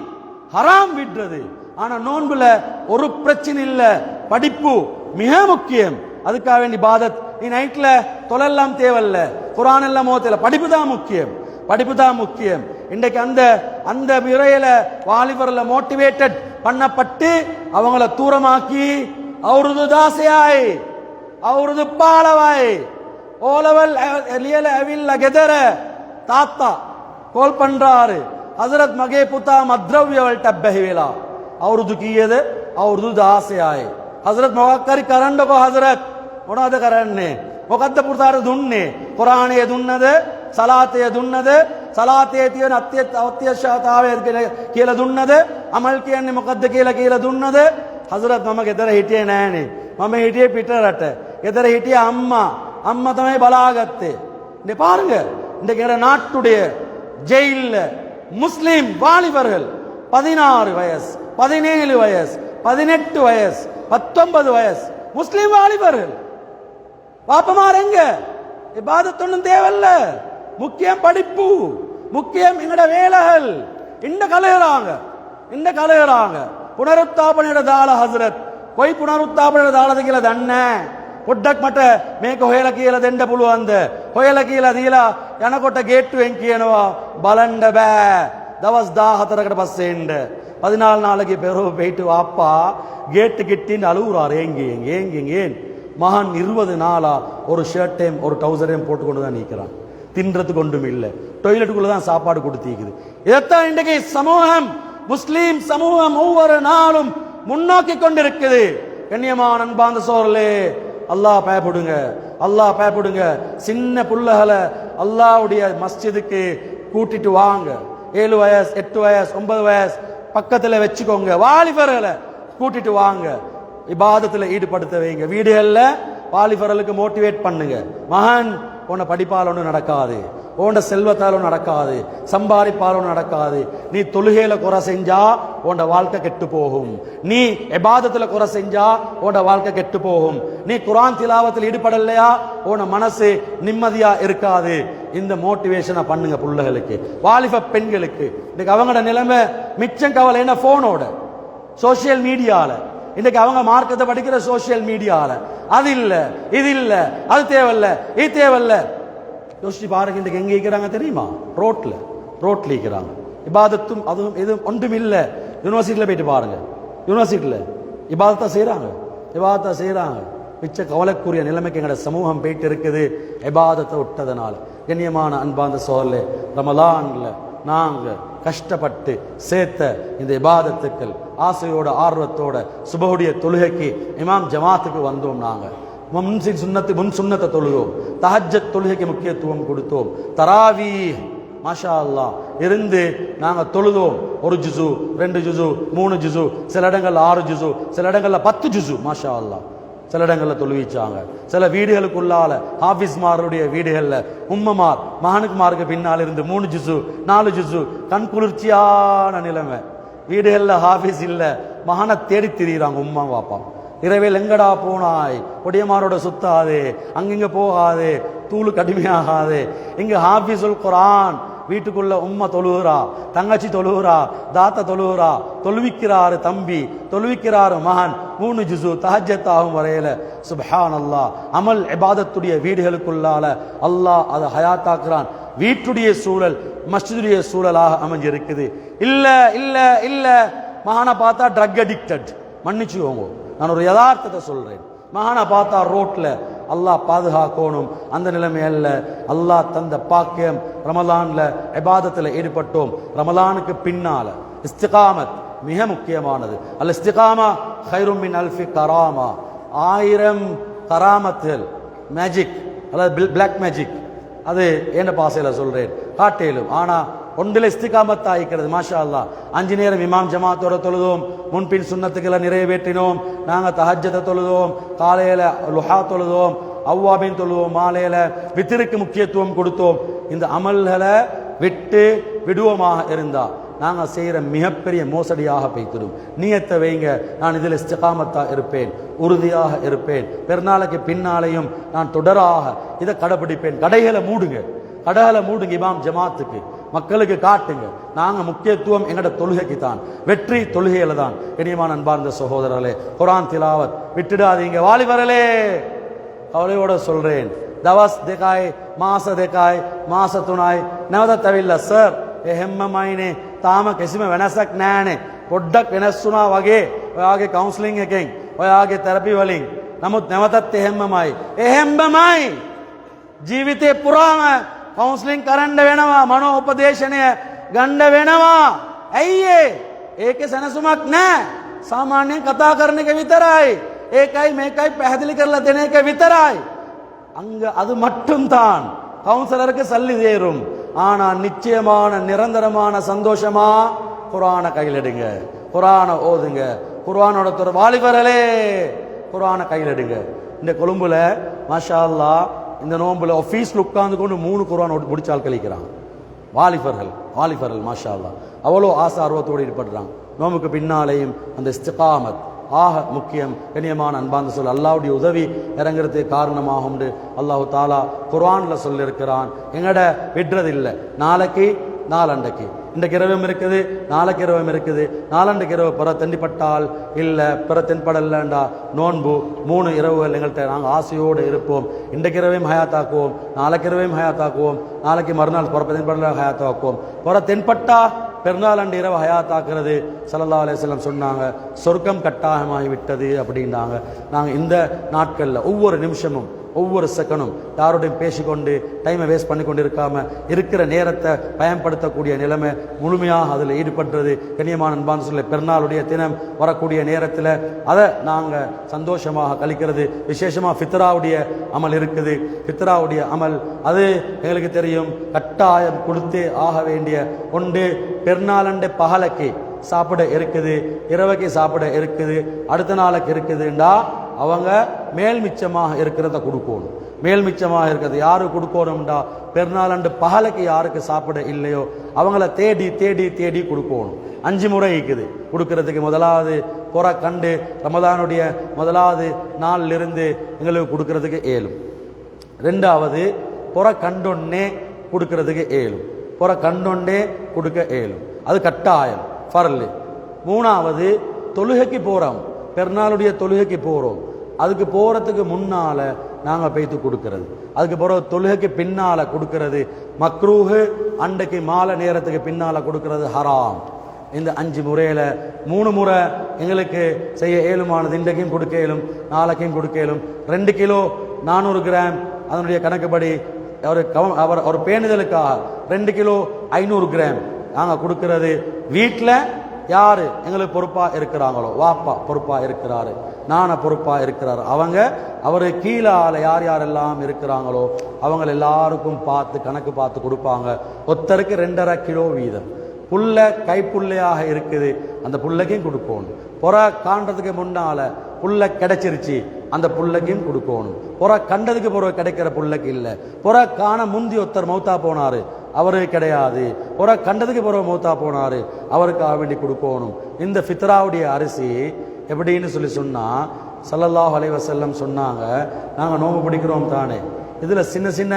ஹராம் விடுறது. ஆனா நோன்புல ஒரு பிரச்சனை இல்ல, படிப்பு மிக முக்கியம். அதுக்காக வேண்டி இபாதத். நீ நைட்ல தொழலாம் தேவையில்ல, குர்ஆன் எல்லாம் மோதல, படிப்பு தான் முக்கியம். இன்றைக்கு அந்த முறையில வாலிபர்ல மோட்டிவேட்டட் பண்ணப்பட்டு அவங்கள தூரமாக்கி அவரது தாசையாய் அவரது பாலவாய் ஓலவல் அவில்ல கெதர தாத்தா கோல் பண்றாரு. ஹசரத் மகே புத்தா மத்ரவ்யவல் டப்பஹிவேலா அவரது கீயது அவரது தாசையாய். ஹசரத் මොකක්කරි කරන්නකො හසරත් මොනවද කරන්නේ? මොකද්ද පුතාර දුන්නේ? කුරාණය දුන්නද? සලාතය දුන්නද? සලාතයේ තියෙන අත්‍යවශ්‍යතාවය කියලා දුන්නද? අමල් කියන්නේ මොකද්ද කියලා දුන්නද? හසරත් මම ගෙදර හිටියේ නෑනේ. මම හිටියේ පිට රට. ගෙදර හිටියේ அம்மா තමයි බලාගත්තේ. இங்க பாருங்க, இன்றைக்கு நாட்டுடைய ஜெயில்ல முஸ்லிம் வாலிபர்கள் 16 வயசு, 17 வயசு, 18 வயசு, 19 வயசு முஸ்லிம் வாலிபர்கள். பாப்பமார் எங்க? இபாதத் ஒன்றும் தேவையில்ல, முக்கியம் படிப்பு, முக்கியம் எங்கட வேலைகள். இந்த கலையறாங்க පුනරුත්ථාපනයට දාලා හසරත් කොයි පුනරුත්ථාපනයට දාලාද කියලා දන්නේ. පොඩ්ඩක් මට මේක හොයලා කියලා දෙන්න පුළුවන්ද? හොයලා කියලා දීලා යනකොට ගේට්ටුවෙන් කියනවා බලන්න බෑ, දවස් 14කට පස්සේ එන්න. 14 நாளைக்கு பிறகு போயிட்டு வாப்பா கேட்டு கிட்டின்னு அழுகுறாரு. ஏங்க மகன் 20 நாளா ஒரு ஷர்ட்டையும் ஒரு டவுசரையும் போட்டுக்கொண்டு தான் நிற்கிறான். தின்றதுக்கு ஒன்றும் இல்லை, டொய்லெட்டுக்குள்ள தான் சாப்பாடு கொடுத்திருக்குது. இதைத்தான் இன்றைக்கு சமூகம், முஸ்லீம் சமூகம் ஒவ்வொரு நாளும் முன்னோக்கி கொண்டிருக்குது. கண்ணியமான அன்பார்ந்த சோழர்களே, அல்லாஹ் பயப்படுங்க, அல்லாஹ் பயப்படுங்க. சின்ன புள்ளகளை அல்லாஹ்வுடைய மஸ்ஜிதுக்கு கூட்டிட்டு வாங்க. 7 வயசு 8 வயசு 9 வயசு பக்கத்துல வச்சுக்கோங்க. வாலிபர்களை கூட்டிட்டு வாங்க, இபாதத்துல ஈடுபடுத்த வைங்க. வீடுகள்ல வாலிபர்களுக்கு மோட்டிவேட் பண்ணுங்க. மகன், உன்னை படிப்பால் ஒன்றும் நடக்காது, உன்ட செல்வத்தாலும் நடக்காது, சம்பாதிப்பாலும் நடக்காது. நீ தொழுகையில குறை செஞ்சா உன்ட வாழ்க்கை கெட்டு போகும். நீ இபாதத்துல குறை செஞ்சா உன்ட வாழ்க்கை கெட்டு போகும். நீ குர்ஆன் திலாவத்தில் ஈடுபடலையா உன் மனசு நிம்மதியா இருக்காது. இந்த மோட்டிவேஷனை பண்ணுங்க பிள்ளைகளுக்கு, வாலிப பெண்களுக்கு. இன்னைக்கு அவங்களோட நிலைமை மிச்சம் கவலை என்ன, போனோட சோசியல் மீடியால. இன்னைக்கு அவங்க மார்க்கத்தை படிக்கிற சோசியல் மீடியால. அது இல்ல, இது இல்ல, அது தேவையில்ல, இது தேவையில்ல. யோசிச்சு பாருங்க, இன்றைக்கு எங்க இருக்கிறாங்க தெரியுமா? ரோட்ல இருக்கிறாங்க. இபாதத்தும் அதுவும் எதுவும் ஒன்றும் இல்லை. யூனிவர்சிட்டியில் போயிட்டு பாருங்க, யூனிவர்சிட்டியில் இபாதத்தா செய்யறாங்க. மிச்ச கவலைக்குரிய நிலைமைக்கு எங்களோட சமூகம் போயிட்டு இருக்குது, இபாதத்தை விட்டதனால. கண்ணியமான அன்பார்ந்த சோழர்களே, ரமலான்ல நாங்க கஷ்டப்பட்டு சேர்த்த இந்த இபாதத்துக்கள் ஆசையோட ஆர்வத்தோட சுபஹுடைய தொழுகைக்கு இமாம் ஜமாத்துக்கு வந்தோம். நாங்க முன் சுன்னத்தை தொழுதோம், தஹஜ்ஜத் தொழுகைக்கு முக்கியத்துவம் கொடுத்தோம், தராவி மாஷா அல்லாஹ் இருந்து நாங்க தொழுதோம். 1 ஜுசு 2 ஜுசு 3 ஜுசு, சில இடங்கள்ல 6 ஜுசு, சில இடங்கள்ல 10 ஜுசு மாஷா அல்லாஹ். சில இடங்கள்ல தொழுவிச்சாங்க. சில வீடுகளுக்குள்ளால ஹாஃபிஸ்மாருடைய வீடுகள்ல உம்மமார் மகனுக்குமாருக்கு பின்னால் இருந்து 3 ஜுசு 4 ஜுசு. கண் குளிர்ச்சியான நிலைமை. வீடுகள்ல ஹாஃபிஸ் இல்ல, மகனை தேடி திரிகிறாங்க உம்மா பாப்பா. இரவில் எங்கடா போனாய், பொடியமாரோட சுத்தாதே, அங்கிங்க போகாதே, தூளு கடுமையாகாதே. இங்க ஹாஃபிஸுல் குர்ஆன் வீட்டுக்குள்ள உம்மா தொழுகிறா, தங்கச்சி தொழுகிறா, தாத்தா தொழுகிறா, தொழுவிக்கிறாரு தம்பி, தொழுவிக்கிறாரு மகன். 3 ஜுசு தஹஜ்ஜத் ஆகும் வரையில சுப்ஹானல்லாஹ். அமல் இபாதத்துடைய வீடுகளுக்குள்ளால அல்லாஹ் அதை ஹயாத்தாக்குறான். வீட்டுடைய சூழல் மஸ்ஜிதுடைய சூழலாக அமைஞ்சிருக்குது. இல்ல இல்ல இல்ல, மகனை பார்த்தா ட்ரக் அடிக்டட். மன்னிச்சுவோங்க, நான் ஒரு யதார்த்தத்தை சொல்றேன். மகனை பார்த்தா ரோட்ல. அல்லாஹ் பாதுகாக்கணும் அந்த நிலைமை அல்ல. அல்லாஹ் தந்த பாக்கியம், ரமலான்ல இபாதத்துல ஈடுபட்டோம். ரமலானுக்கு பின்னால இஸ்திகாமத் மிக முக்கியமானது. அல் இஸ்திகாமா கைரும் மின் அல்ஃபி கராமா. 1000 கராமத்துகள், மேஜிக், அதாவது பிளாக் மேஜிக், அது என்ன பாசையில சொல்றேன், காட்டேலும். ஆனா ஒன்றில் இஸ்திகாமத் ஆயிக்கிறது. மாஷா அல்லாஹ் 5 நேரம் இமாம் ஜமாத்தோட தொழுதோம், முன்பின் சுன்னத்துக்களை நிறைவேற்றினோம். நாங்க தஹஜ்ஜத்தை தொழுதோம், காலையில லுஹா தொழுதோம், அவ்வாபின் தொழுவோம், மாலையில வித்திருக்கு முக்கியத்துவம் கொடுத்தோம். இந்த அமல்களை விட்டு விடுவோமாக இருந்தா நாங்க செய்யற மிகப்பெரிய மோசடியாக போய்த்திடும். நியத்தை வைங்க, நான் இதில் இஸ்திகாமத்தா இருப்பேன், உறுதியாக இருப்பேன், பெருநாளைக்கு பின்னாலையும் நான் தொடராக இதை கடைபிடிப்பேன். கடைகளை மூடுங்க, இமாம் ஜமாத்துக்கு மக்களுக்கு காட்டுங்க. நாங்க முக்கியத்துவம் எங்கட தொழுகைக்கு தான், வெற்றி தொழுகையில தான். கண்ணியமான அன்பார்ந்த சகோதரர்களே, குர்ஆன் திலாவத் விட்டுடாதீங்க. வாலிபர்களே, கவலையோட சொல்றேன், දවස් 2යි මාස 2යි මාස 3යි නැවතත් ඇවිල්ලා සර් එහෙම්මමයිනේ තාම කිසිම වෙනසක් නැහැනේ පොඩ්ඩක් වෙනස් වුණා වගේ ඔයාගේ කවුන්සලින් එකෙන් ඔයාගේ තෙරපි වලින් නමුත් නැවතත් එහෙම්මමයි ජීවිතේ පුරාම කවුන්සලින් කරන්න වෙනවා මනෝ උපදේශනය ගන්න වෙනවා ඇයි ඒකේ සනසුමක් නැහැ සාමාන්‍යයෙන් කතා කරන එක විතරයි ඒකයි මේකයි පැහැදිලි කරලා දෙන එක විතරයි அங்க அது மட்டும்தான் கவுன்சிலருக்கு சல்லி சேரும். ஆனா நிச்சயமான நிரந்தரமான சந்தோஷமா குர்ஆனை கையில் எடுங்க, குர்ஆனை ஓதுங்க, குர்ஆனோட வாலிபர்களே குர்ஆனை கையில் எடுங்க. இந்த கொழும்புல மாஷா அல்லாஹ் இந்த நோம்புல ஆபீஸ்ல உட்கார்ந்து கொண்டு 3 குர்ஆன் முடிச்சால் கழிக்கிறாங்க வாலிபர்கள் மாஷா அல்லாஹ் அவ்வளோ ஆசை ஆர்வத்தோடு ஈடுபடுறாங்க. நோம்புக்கு பின்னாலேயும் அந்த இஸ்திகாமத் ஆக முக்கியம். கண்ணியமான அன்பார்ந்த சொல் அல்லாஹ்வுடைய உதவி இறங்குறதுக்கு காரணமாகும் அல்லாஹு தாலா குர்ஆன்ல சொல்லியிருக்கிறான். எங்கட விடுறதில்லை. நாளைக்கு நாளண்டைக்கு இன்றைக்கு இரவும் இருக்குது, நாளைக்கு இரவும் இருக்குது, நாளண்டைக்கு இரவு பிற தென்பட்டால் இல்லை, பிற தென்படலைண்டா நோன்பு 3 இரவுகள் எங்கள்கிட்ட நாங்கள் ஆசையோடு இருப்போம். இன்றைக்கு இரவையும் ஹயாத்தாக்குவோம், நாளைக்கு இரவையும் ஹயாத்தாக்குவோம், நாளைக்கு மறுநாள் பிற தென்படல ஹயாத்தாக்குவோம். பிற தென்பட்டா பெருநாள் அன்று இரவு ஹயாத்தாக்குறது ஸல்லல்லாஹு அலைஹி வஸல்லம் சொன்னாங்க, சொர்க்கம் கட்டாயமாகி விட்டது அப்படின்னாங்க. நாங்கள் இந்த நாட்களில் ஒவ்வொரு நிமிஷமும் ஒவ்வொரு செகண்டும் யாரோடையும் பேசிக்கொண்டு டைமை வேஸ்ட் பண்ணி கொண்டு இருக்காம இருக்கிற நேரத்தை பயன்படுத்தக்கூடிய நிலைமை முழுமையாக அதில் ஈடுபடுறது. கண்ணியமான அன்பான சொல்ல பெருநாளுடைய தினம் வரக்கூடிய நேரத்தில் அதை நாங்கள் சந்தோஷமாக கழிக்கிறது. விசேஷமாக ஃபித்ராவுடைய அமல் இருக்குது. ஃபித்ராவுடைய அமல் அது எங்களுக்கு தெரியும், கட்டாயம் கொடுத்தே ஆக வேண்டிய ஒன்று. பெருநாளண்டை பகலைக்கு சாப்பிட இருக்குது, இரவைக்கு சாப்பிட இருக்குது, அடுத்த நாளைக்கு இருக்குதுண்டா அவங்க மேல் மிச்சமாக இருக்கிறத கொடுக்கணும். மேல் மிச்சமாக இருக்கிறது யாரு கொடுக்கணும்டா, பெருநாள் அன்று பகலைக்கு யாருக்கு சாப்பிட இல்லையோ அவங்கள தேடி தேடி தேடி கொடுக்கணும். 5 முறை இருக்குது கொடுக்கறதுக்கு. முதலாவது புற கண்டு ரமதானுடைய முதலாவது நாளிலிருந்து எங்களுக்கு கொடுக்கறதுக்கு ஏழும். ரெண்டாவது புற கண்டொன்னே கொடுக்கறதுக்கு ஏழும். புற கண்டொன்னே கொடுக்க ஏழும், அது கட்டாயம் ஃபர்லு. மூணாவது தொழுகைக்கு போகிறோம், பெருநாளுடைய தொழுகைக்கு போகிறோம், அதுக்கு போகிறதுக்கு முன்னால் நாங்கள் போய்த்து கொடுக்கறது. அதுக்கு பிறகு தொழுகைக்கு பின்னால் கொடுக்கறது மக்ரூஹு, அன்றைக்கு மாலை நேரத்துக்கு பின்னால் கொடுக்கறது ஹராம். இந்த 5 முறையில் 3 முறை எங்களுக்கு செய்ய ஏழுமானது. இன்றைக்கும் கொடுக்க இயலும், நாளைக்கும் கொடுக்க இயலும். 2 கிலோ 400 கிராம் அதனுடைய கணக்குப்படி அவர் பேணுதலுக்காக 2 கிலோ 500 கிராம் நாங்கள் கொடுக்கறது. வீட்டில் யாரு எங்களுக்கு பொறுப்பா இருக்கிறாங்களோ, வாப்பா பொறுப்பா இருக்கிறாரு, நான பொறுப்பா இருக்கிறாரு, அவரு கீழால யார் யாரெல்லாம் இருக்கிறாங்களோ அவங்க எல்லாருக்கும் பார்த்து கணக்கு பார்த்து கொடுப்பாங்க. ஒருத்தருக்கு 2.5 கிலோ வீதம். புல்ல கைப்புள்ளையாக இருக்குது, அந்த புல்லைக்கும் கொடுக்கணும். புற காண்றதுக்கு முன்னால புல்ல கிடைச்சிருச்சு, அந்த புல்லைக்கும் கொடுக்கணும். புற கண்டதுக்கு பிறகு கிடைக்கிற புல்லைக்கு இல்லை. புற காண முந்தி ஒருத்தர் மௌத்தா போனாரு, அவரு கிடையாது. புற கண்டதுக்கு பிறகு மௌத்தா போனாரு, அவருக்காக வேண்டி கொடுக்கணும். இந்த ஃபித்ராவுடைய அரிசி எப்படின்னு சொல்லி சொன்னா, ஸல்லல்லாஹு அலைஹி வஸல்லம் சொன்னாங்க, நாங்கள் நோம்பு பிடிக்கிறோம் தானே, இதுல சின்ன சின்ன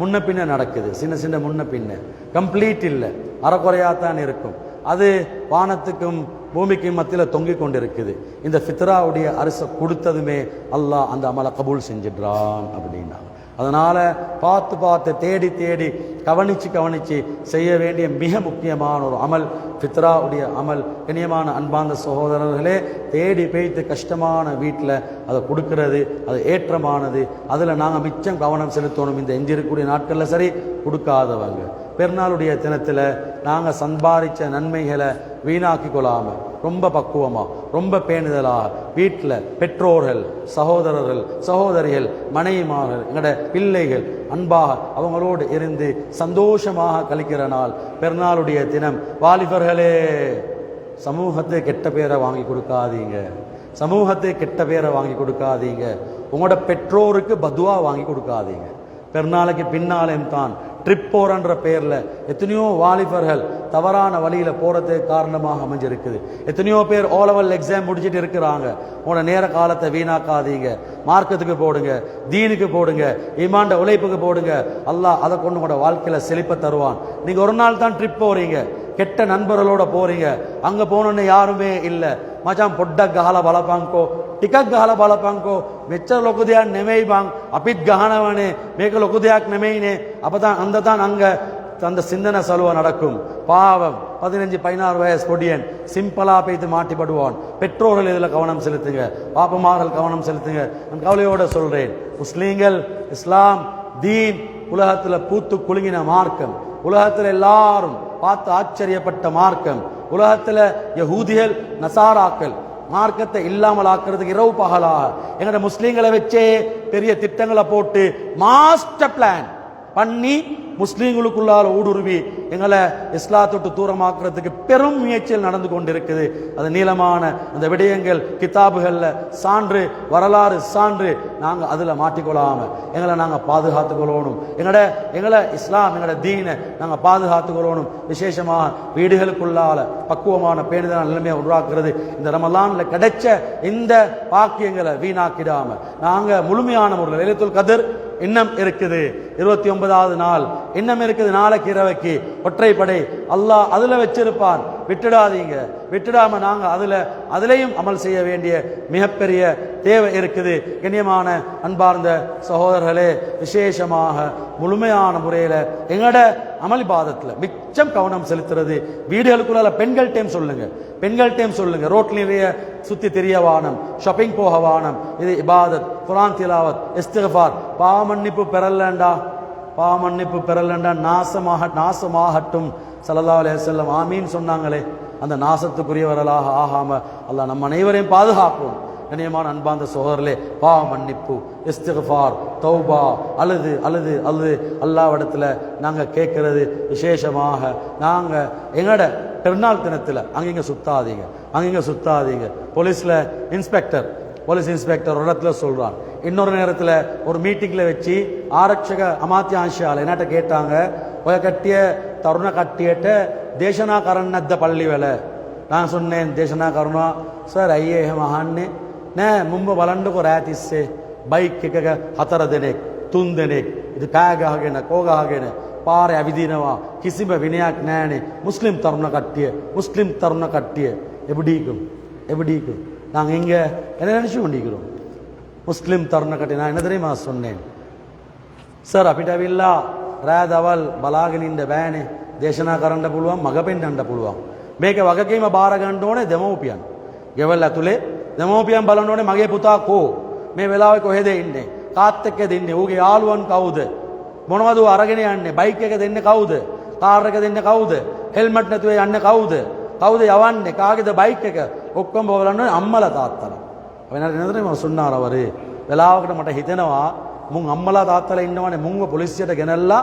முன்ன பின்ன நடக்குது. சின்ன சின்ன முன்ன பின்ன கம்ப்ளீட் இல்லை, அறக்குறையாத்தான் இருக்கும். அது வானத்துக்கும் பூமிக்கும் மத்தியில் தொங்கிக் கொண்டிருக்குது. இந்த ஃபித்ராவுடைய அரிசி கொடுத்ததுமே அல்லாஹ் அந்த அமலை கபூல் செஞ்சிடுறான் அப்படின்னா. அதனால பார்த்து பார்த்து தேடி தேடி கவனிச்சு செய்ய வேண்டிய மிக முக்கியமான ஒரு அமல் ஃபித்ராவுடைய அமல். கண்ணியமான அன்பார்ந்த சகோதரர்களே, தேடி பேய்த்து கஷ்டமான வீட்டில் அதை கொடுக்கறது அது ஏற்றமானது. அதில் நாங்கள் மிச்சம் கவனம் செலுத்தணும். இந்த எஞ்சிருக்கக்கூடிய நாட்களில் சரி கொடுக்காதவங்க பெருநாளுடைய தினத்தில் நாங்கள் சம்பாதிச்ச நன்மைகளை வீணாக்கி கொள்ளாமல் ரொம்ப பக்குவமாக ரொம்ப பேணுதலாக வீட்டில் பெற்றோர்கள், சகோதரர்கள், சகோதரிகள், மனைவிமார்கள், எங்களோட பிள்ளைகள் அன்பாக அவங்களோடு இருந்து சந்தோஷமாக கழிக்கிற நாள் பெருநாளுடைய தினம். வாலிபர்களே, சமூகத்தை கெட்ட பேரை வாங்கி கொடுக்காதீங்க. சமூகத்தை கெட்ட பேரை வாங்கி கொடுக்காதீங்க. உங்களோட பெற்றோருக்கு பதுவா வாங்கி கொடுக்காதீங்க. பெருநாளைக்கு பின்னாலேயும் தான் ட்ரிப் போறன்ற பேர்ல எத்தனையோ வாலிபர்கள் தவறான வழியில போறதுக்கு காரணமாக அமைஞ்சிருக்குது. எத்தனையோ பேர் ஓ லெவல் எக்ஸாம் முடிச்சுட்டு இருக்கிறாங்க. உங்களோட நேர காலத்தை வீணாக்காதீங்க. மார்க்கத்துக்கு போடுங்க, தீனுக்கு போடுங்க, ஈமான்ட உழைப்புக்கு போடுங்க. அல்லாஹ் அதை கொண்டு உங்களோட வாழ்க்கையில செழிப்ப தருவான். நீங்க ஒரு நாள் தான் ட்ரிப் போறீங்க, கெட்ட நண்பர்களோட போறீங்க, அங்க போனோன்னு யாருமே இல்லை. මචං පොඩ්ඩක් ගහලා බලපංකෝ, ටිකක් ගහලා බලපංකෝ, මෙච්චර ලොකු දෙයක් නෙමෙයි බං, අපිත් ගහනවනේ, මේක ලොකු දෙයක් නෙමෙයිනේ, அப்பதான் அந்ததான் அங்க அந்த சிந்தனை சலுவா நடக்கும். பாவம் 15-16 வயசு பொடியன் சிம்பிளா போய்த்து மாட்டிப்படுவான். பெற்றோர்கள் இதில் கவனம் செலுத்துங்க, பாப்பமார்கள் கவனம் செலுத்துங்க. நான் கவலையோட சொல்றேன், முஸ்லீம்கள், இஸ்லாம், தீன் உலகத்தில் பூத்து குலுங்கின மார்க்கம், உலகத்தில் எல்லாரும் பார்த்து ஆச்சரியப்பட்ட மார்க்கம். உலகத்தில் யஹூதிகள், நசாராக்கள் மார்க்கத்தை இல்லாமல் ஆக்குறதுக்கு இரவு பகலாக எங்கட முஸ்லீம்களை வச்சே பெரிய திட்டங்களை போட்டு மாஸ்டர் பிளான் பண்ணி முஸ்லீம்களுக்குள்ளால ஊடுருவி எங்களை இஸ்லாத்தொட்டு தூரமாக்குறதுக்கு பெரும் முயற்சிகள் நடந்து கொண்டிருக்குது. அது நீளமான அந்த விடயங்கள் கிதாபுகள்ல சான்று, வரலாறு சான்று. நாங்க அதுல மாட்டிக்கொள்ளாம எங்களை நாங்க பாதுகாத்துக்கொள்ளணும். எங்களை இஸ்லாம், எங்களோட தீனை நாங்க பாதுகாத்துக்கொள்ளணும். விசேஷமாக வீடுகளுக்குள்ளால பக்குவமான பேணுதலான நிலைமையை உருவாக்குறது. இந்த ரமலான்ல கிடைச்ச இந்த பாக்கியங்களை வீணாக்கிடாம நாங்க முழுமையான முறையில் லைலத்துல் கத்ர் இன்னும் இருக்குது, 29வது நாள் இன்னும் இருக்குது. நாளைக்கு இரவைக்கு ஒற்றைப்படை அல்லாஹ் அதுல வச்சிருப்பான். விட்டுடாதீங்க. விட்டுடாம நாங்க அதுலயும் அமல் செய்ய வேண்டிய மிகப்பெரிய தேவை இருக்குது. கண்ணியமான அன்பார்ந்த சகோதரர்களே, விசேஷமாக முழுமையான முறையில் எங்கட அமல் இபாதத்தில் மிச்சம் கவனம் செலுத்துறது. வீடுகளுக்குள்ள பெண்கள் டைம் சொல்லுங்க, பெண்கள் டைம் சொல்லுங்க. ரோட்ல நிறைய சுத்தி தெரிய வானம், ஷாப்பிங் போக வானம். இது இபாதத், குர்ஆன் திலாவத், இஸ்திக்ஃபார். பாவமன்னிப்பு பெறலண்டா, பாவமன்னிப்பு பெறலண்டா நாசமாகட்டும். ஸல்லல்லாஹு அலைஹி வஸல்லம் ஆமீன் சொன்னாங்களே, அந்த நாசத்துக்குரியவர்களாக ஆகாம அல்லாஹ் நம்ம அனைவரையும் பாதுகாப்போம். கண்ணியமான அன்பார்ந்த சகோதரர்களே, பாவ மன்னிப்பு, இஸ்திக்ஃபார், தௌபா, அழுது அழுது அழுது அல்லாஹ்விடத்துல நாங்க கேட்கறது. விசேஷமாக நாங்க எங்கட பெருநாள் தினத்தில் அங்கங்க சுத்தாதீங்க, அங்கங்க சுத்தாதீங்க. போலீஸ் இன்ஸ்பெக்டர் ஒரு இடத்துல சொல்றான். இன்னொரு நேரத்தில் ஒரு மீட்டிங்ல வச்சு ஆரட்சக அமாத்தியாංශාල என்னட்ட கேட்டாங்க, ඔය කට්ටිය තරුණ කට්ටියට දේශනා කරන්නක්ද පල්ලිවල? நான் சொன்னேன், දේශනා කරනවා. සර් අයියේ එහෙම අහන්නේ නෑ, මුඹ බලන්නකො රෑ තිස්සේ බයික් එකක 4 දෙනෙක් 3 දෙනෙක් ඉතින් පෑ ගහගෙන කෝ ගහගෙන පාරේ ඇවිදිනවා. කිසිම විනයක් නෑනේ. முஸ்லிம் தருண கட்டிய எப்படிக்கும் நாங்கள் இங்கே என்ன நினச்சி கொண்டிருக்கிறோம்? முஸ்லிம் தருண கட்டி நான் என்ன தெரியுமா சொன்னேன்? සර් අපිට ඇවිල්ලා රෑ දවල් බලාගෙන ඉන්න බෑනේ. දේශනා කරන්න පුළුවන්, මග පෙන්වන්න පුළුවන්. මේක වගකීම බාර ගන්න ඕනේ දෙමව්පියන්. ගෙවල් ඇතුලේ දෙමව්පියන් බලන්න ඕනේ මගේ පුතා කෝ, මේ වෙලාවේ කොහෙද ඉන්නේ, කාත් එක්කද ඉන්නේ, ඌගේ යාළුවන් කවුද, මොනවද ඌ අරගෙන යන්නේ, බයික් එක දෙන්නේ කවුද, කාර් එක දෙන්නේ කවුද, හෙල්මට් නැතුව යන්නේ කවුද යවන්නේ, කාගේද බයික් එක, ඔක්කොම බලන්න ඕනේ අම්මලා තාත්තලා. වෙනද නේද මම சொன்னார் அவரு. වෙලාවකට මට හිතෙනවා මුන් අම්මලා තාත්තලා ඉන්නවනේ, මුන්ව පොලිසියට ගෙනල්ලා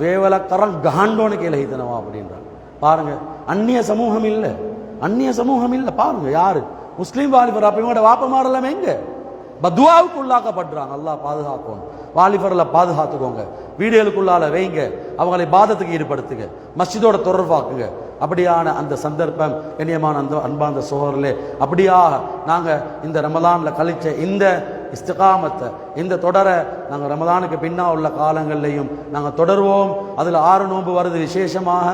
வேவலக் කරන් ගහන්න ඕනේ කියලා හිතනවා அப்படின்றாங்க. பாருங்க, அந்நிய சமூகம் இல்ல. பாருங்க யாரு முஸ்லீம் வாலிபர் அப்ப வாப்பமாரெல்லாம் எங்க பத்வாவுக்கு உள்ளாக்கப்படுறாங்க. அல்லாஹ் பாதுகாக்கணும். வாலிபர்ல பாதுகாத்துக்கோங்க, வீடுகளுக்குள்ளால வைங்க, அவங்களை பாதத்துக்கு ஈடுபடுத்துங்க, மஸ்ஜிதோட தொடர்பாக்குங்க. அப்படியான அந்த சந்தர்ப்பம் கண்ணியமான அந்த அன்பார்ந்த சகோதரர்களே, அப்படியாக நாங்க இந்த ரமலான்ல கழிச்ச இந்த இஸ்திகாமத்தை, இந்த தொடரை நாங்கள் ரமலானுக்கு பின்னா உள்ள காலங்கள்லையும் நாங்கள் தொடர்வோம். அதில் 6 நோன்பு வருது. விசேஷமாக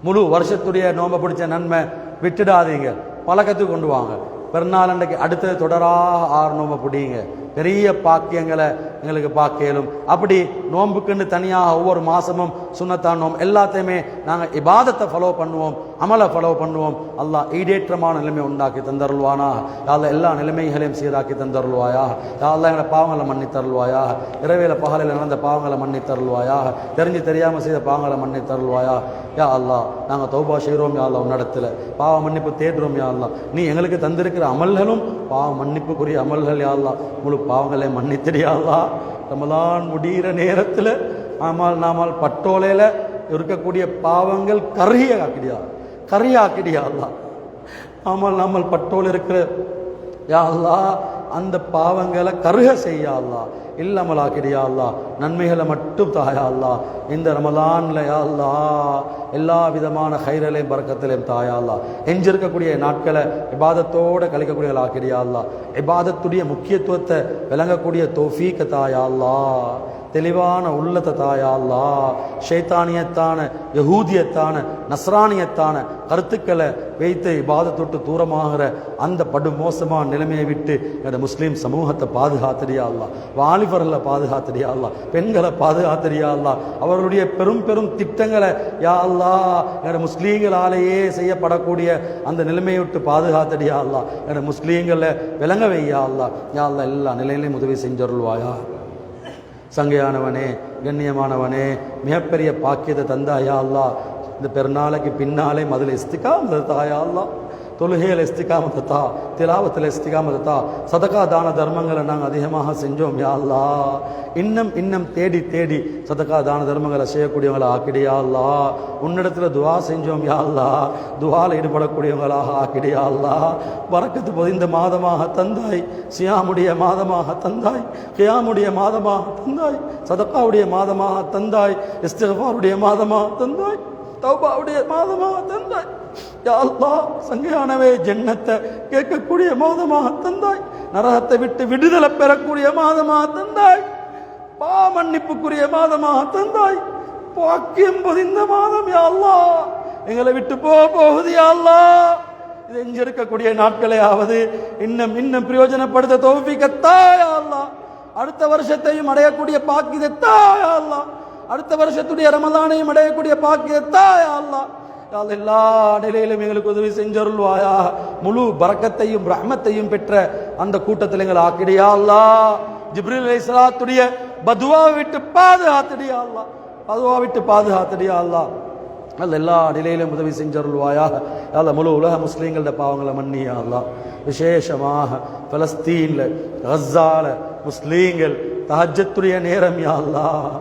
முழு வருஷத்துடைய நோன்பை பிடிச்ச நன்மை விட்டுடாதீங்க, பழக்கத்துக்கு கொண்டு வாங்க. பெருநாள் அன்றைக்கு அடுத்தது தொடராக 6 நோன்பை பிடிங்க. பெரிய பாக்கியங்களை எங்களுக்கு பார்க்கலும். அப்படி நோன்புக்குன்னு தனியாக ஒவ்வொரு மாதமும் சுன்னத்தான் நோம்பு எல்லாத்தையுமே நாங்கள் இபாதத்தை ஃபாலோ பண்ணுவோம், அமலை ஃபாலோ பண்ணுவோம். அல்லாஹ் ஈடேற்றமான நிலைமை உண்டாக்கி தந்தருள்வானா. யாழ்லா எல்லா நிலைமைகளையும் சீராக்கி தந்தருள்வாயாக. யாழ்லா எங்களை பாவங்களை மன்னி தருள்வாயாக. இரவேல பகலில் நடந்த பாவங்களை மன்னி தருள்வாயாக. தெரிஞ்சு தெரியாமல் செய்த பாவங்களை மன்னி தருள்வாயா. யா அல்லா, நாங்கள் தௌபா செய்கிறோம் யா அல்லா, உன்னிடத்தில் பாவ மன்னிப்பு தேடுறோம் யா அல்லா. நீ எங்களுக்கு தந்திருக்கிற அமல்களும் பாவ மன்னிப்புக்குரிய அமல்கள் யா அல்லா. முழு பாவங்களை மன்னித்திரியா அல்லா. ரமலான் முடிகிற நேரத்தில் நாமல் பட்டோலையில் இருக்கக்கூடிய பாவங்கள் கரியாக்கிடியா அல்லா. நாமல் பட்டோல இருக்கிற யா அல்லா அந்த பாவங்களை கருக செய்யா அல்லா, இல்லாமலாக்கிடியா அல்லா. நன்மைகளை மட்டும் தாயா அல்லா. இந்த ரமலான்ல யா அல்லா எல்லா விதமான ஹைரலையும் பரக்கத்திலையும் தாயா அல்லா. எஞ்சிருக்கக்கூடிய நாட்களை இபாதத்தோடு கழிக்கக்கூடியவர்களாக்கிடியா அல்லா. இபாதத்துடைய முக்கியத்துவத்தை விளங்கக்கூடிய தௌஃபீக தாயா அல்லா. தெளிவான உள்ளத்தை தாயா அல்லா. ஷைத்தானியத்தான, யஹூதியத்தான, நஸ்ரானியத்தான கருத்துக்களை வைத்து இபாதத்தொட்டு தூரமாகிற அந்த படு மோசமான நிலைமையை விட்டு என்னோட முஸ்லீம் சமூகத்தை பாதுகாத்தடியா அல்லா. வாலிபர்களை பாதுகாத்தடியா அல்லா. பெண்களை பாதுகாத்தடியா அல்லா. அவர்களுடைய பெரும் பெரும் திட்டங்களை யா அல்லா என்னோட முஸ்லீம்களாலேயே செய்யப்படக்கூடிய அந்த நிலைமையை விட்டு பாதுகாத்தடியா அல்லா. என்னோட முஸ்லீம்களை விளங்க வையா அல்லா. யா அல்லா எல்லா நிலையிலையும் உதவி செஞ்சருள்வாயா. சங்கையானவனே, கண்ணியமானவனே, மிகப்பெரிய பாக்கியத்தை தந்தாயா அல்லா. இந்த பெருநாளைக்கு பின்னாலே அதில் இஸ்திகாமத்தை தாயா அல்லா. தொழுகையில் இஸ்திகாமத்தை தா, திலாவத்தில் இஸ்திகாமத்தை தா. சதகா தான தர்மங்களை நாங்கள் அதிகமாக செஞ்சோம் யா அல்லா. இன்னும் தேடி தேடி சதகா தான தர்மங்களை செய்யக்கூடியவங்களை ஆக்கிடியா அல்லா. உன்னிடத்தில் துவா செஞ்சோம் யா அல்லா. துவாவில் ஈடுபடக்கூடியவங்களாக ஆக்கிடியா அல்லா. பரக்கத்து பொதிந்த மாதமாக தந்தாய், சியாமுடைய மாதமாக தந்தாய், கியாமுடைய மாதமாக தந்தாய், சதகாவுடைய மாதமாக தந்தாய், இஸ்திக்ஃபாருடைய மாதமாக தந்தாய், தௌபாவுடைய மாதமாக தந்தாய். யா அல்லாஹ், சங்கையானவே ஜன்னத்தை கேட்கக்கூடிய மாதமாக தந்தாய், நரகத்தை விட்டு விடுதலை பெறக்கூடிய மாதமாக தந்தாய், பாவமன்னிப்புக்குரிய மாதமாக தந்தாய், பாக்கியம் பொதிந்த மாதம் யா அல்லாஹ். எங்களை விட்டு போகுது யா அல்லாஹ். இது எஞ்சிருக்கக்கூடிய நாட்களையாவது இன்னும் இன்னும் பிரயோஜனப்படுத்த தௌஃபீக்கத்தா யா அல்லாஹ். அடுத்த வருஷத்தையும் அடையக்கூடிய பாக்கியத்தா யா அல்லாஹ். அடுத்த வருஷத்துடைய ரமலானையும் அடையக்கூடிய பாக்கியத்தா யா அல்லாஹ். எல்லா நிலையிலும் எங்களுக்கு உதவி செஞ்சருள்வாயா. முழு பரக்கத்தையும் ரஹ்மத்தையும் பெற்ற அந்த கூட்டத்தில் எங்களை ஆக்கிடியா அல்லாஹ். ஜிப்ரீல் அலைஹிஸ்ஸலாத்துடைய பதுவாவை விட்டு பாதுகாத்துடியா அல்லாஹ். பதுவா விட்டு பாதுகாத்துடியா அல்லாஹ். எல்லா நிலையிலும் உதவி செஞ்சருள்வாயா அல்லாஹ். முழு உலக முஸ்லீம்களோட பாவங்களை மன்னியா அல்லாஹ். விசேஷமாக பலஸ்தீன்ல கஸால முஸ்லீம்கள் தஹஜ்ஜத்துடைய நேரம் யா அல்லாஹ்.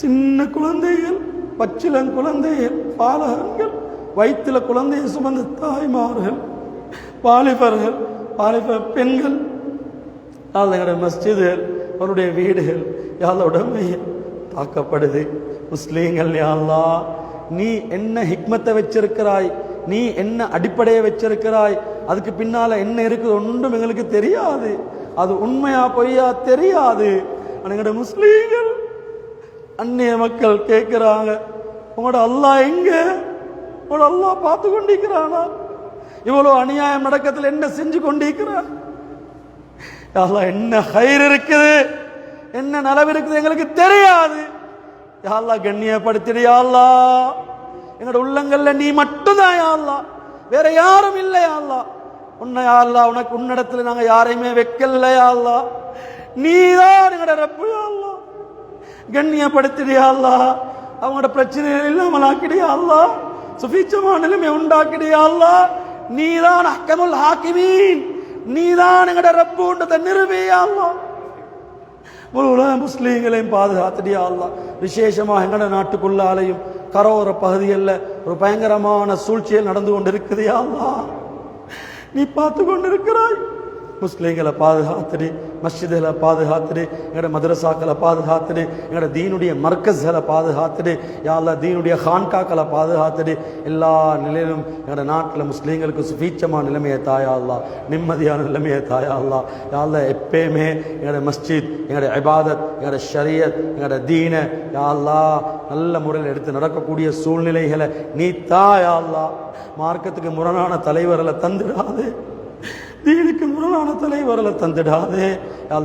சின்ன குழந்தைகள், பச்சிளங்குழந்தைகள், பாலகங்கள், வயிற்றுல குழந்தையை சுமந்த தாய்மார்கள், வாலிபர்கள், வாலிப பெண்கள், எங்களுடைய மஸ்ஜிதுகள், அவருடைய வீடுகள் யாழ்லா உடமையில் தாக்கப்படுது. முஸ்லீம்கள் யா அல்லாஹ், நீ என்ன ஹிக்மத்தை வச்சிருக்கிறாய், நீ என்ன அடிப்படையை வச்சிருக்கிறாய், அதுக்கு பின்னால என்ன இருக்குது ஒன்றும் எங்களுக்கு தெரியாது. அது உண்மையா பொய்யா தெரியாது. எங்களுடைய முஸ்லீம்கள் அந்நிய மக்கள் கேட்கிறாங்க, உங்களோட அல்லாஹ் எங்க? உங்களோட அல்லாஹ் பார்த்து கொண்டிருக்கிறானா? இவ்வளவு அநியாயம் நடக்கத்தில் என்ன செஞ்சு கொண்டிருக்கிறான்? அல்லாஹ் என்ன ஹைர் இருக்குது, என்ன நலவு இருக்குது எங்களுக்கு தெரியாது. யா அல்லாஹ் கண்ணியப்படுத்திடு யா அல்லாஹ். எங்களோட உள்ளங்கள்ல நீ மட்டும்தான் யா அல்லாஹ், வேற யாரும் இல்லை யா அல்லாஹ். உன்னை யா அல்லாஹ், உனக்கு உன்னிடத்துல நாங்க யாரையுமே வைக்கல யா அல்லாஹ். நீதான் எங்களோட ரப்பு யா அல்லாஹ். கண்ணியப்படுத்திடியா அல்லாஹ். அவங்களோட பிரச்சனைகள் இல்லாமல் ஆக்கிடியா அல்லாஹ். சுபீட்சமான நிலைமை உண்டாக்கிடியா அல்லாஹ். நீதான் அஹ்கமுல் ஹாக்கிமீன், நீதான் எங்கட ரப்புன்றதை நிறுவியா அல்லாஹ். உலக முஸ்லீம்களையும் பாதுகாத்துடியா அல்லாஹ். விசேஷமாக எங்கட நாட்டுக்குள்ளாலையும் கரோர பகுதிகளில் ஒரு பயங்கரமான சூழ்ச்சியில் நடந்து கொண்டிருக்குது யா அல்லாஹ். நீ பார்த்து கொண்டிருக்கிறாய். முஸ்லீம்களை பாதுகாத்துடு, மஸ்ஜிதுகளை பாதுகாத்துடு, எங்களோட மதரசாக்களை பாதுகாத்துடு, எங்களோட தீனுடைய மர்கஸ்களை பாதுகாத்துடு யா அல்லாஹ். தீனுடைய ஹான்காக்களை பாதுகாத்துடு. எல்லா நிலையிலும் எங்களோட நாட்டில் முஸ்லீம்களுக்கு சுபீட்சமான நிலைமையை தாயா அல்லாஹ், நிம்மதியான நிலைமையை தாயா அல்லாஹ். யா அல்லாஹ், எப்பயுமே எங்களோட மஸ்ஜித், எங்களோட இபாதத், எங்களோட ஷரியத், எங்களோட தீனை யா அல்லாஹ் நல்ல முறையில் எடுத்து நடக்கக்கூடிய சூழ்நிலைகளை நீ தாயா அல்லாஹ். மார்க்கத்துக்கு முரணான தலைவர்களை தந்துடாது, தீனுக்கு முரணான தலைவர்களை தந்துடாதே.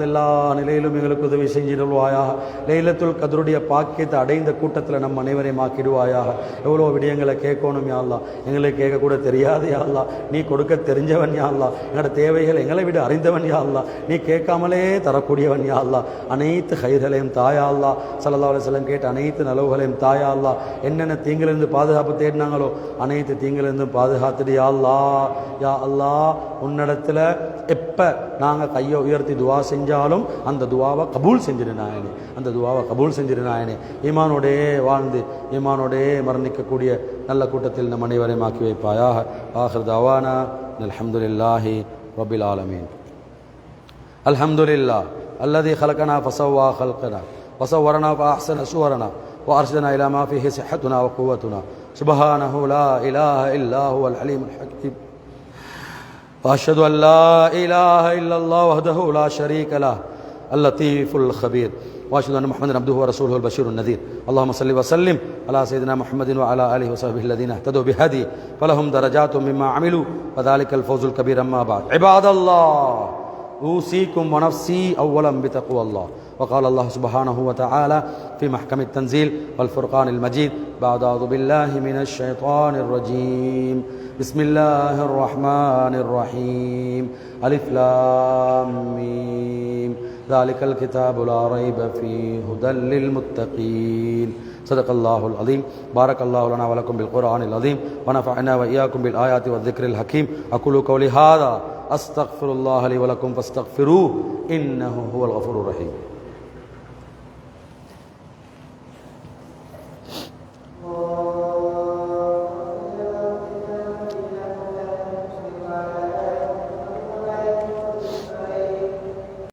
எல்லா நிலையிலும் எங்களுக்கு உதவி செஞ்சிடுவாயா. லைலத்துல் கத்ருடைய பாக்கியத்தை அடைந்த கூட்டத்தில் நம் அனைவரையும் ஆக்கிடுவாயாக. எவ்வளோ விடயங்களை கேட்கணும் யா அல்லாஹ், எங்களுக்கு கேட்கக்கூட தெரியாது யா அல்லாஹ். நீ கொடுக்க தெரிஞ்சவன் யா அல்லாஹ். எங்களோட தேவைகள் எங்களை விட அறிந்தவன் யா அல்லாஹ். நீ கேட்காமலே தரக்கூடியவன் யா அல்லாஹ். அனைத்து ஹைர்களையும் தாயா அல்லாஹ். ஸல்லல்லாஹு அலைஹி வஸல்லம் கேட்ட அனைத்து நலவுகளையும் தாயா அல்லாஹ். என்னென்ன தீங்கிலிருந்து பாதுகாப்பு தேடினாங்களோ அனைத்து தீங்கிலிருந்தும் பாதுகாத்துடு யா அல்லாஹ். யா அல்லாஹ், உன்னிடத்தில் எப்ப நாங்க கையை உயர்த்தி துவா செஞ்சாலும் அந்த துவாவை கபூல் செஞ்சிருநாயனே, அந்த துவாவை கபூல் செஞ்சிருநாயனே. ஈமானோடே வாழ்ந்து ஈமானோடே மரணிக்கக்கூடிய நல்ல கூட்டத்தில் நம் அனைவரையும் ஆக்கி வைப்பாயாக. ஆகிர் தவானா அல்ஹம்துலில்லாஹி ரப்பில் ஆலமீன். அல்ஹம்துலில்லாஹ் அல்லதி خلقنا فسوى خلقنا وصورنا فأحسن صورنا وأرشدنا إلى ما فيه صحتنا وقوتنا سبحانه لا إله إلا هو العليم الحكيم. وأشهد أن لا إله إلا الله وحده لا شريك له اللطيف الخبير. وأشهد أن محمدا عبده ورسوله البشير النذير. اللهم صل وسلم على سيدنا محمد وعلى آله وصحبه الذين اهتدوا بهدي فلهم درجات مما عملوا وذلك الفوز الكبير. أما بعد، عباد الله، أوصيكم ونفسي أولا بتقوى الله. وقال الله سبحانه وتعالى في محكم التنزيل والفرقان المجيد بعد أعوذ بالله من الشيطان الرجيم بسم الله الرحمن الرحيم ألف لام ميم ذلك الكتاب لا ريب فيه هدى للمتقين. صدق الله العظيم. بارك الله لنا ولكم بالقرآن العظيم ونفعنا وإياكم بالآيات والذكر الحكيم. أقول قولي هذا أستغفر الله لي ولكم فاستغفروه إنه هو الغفور الرحيم.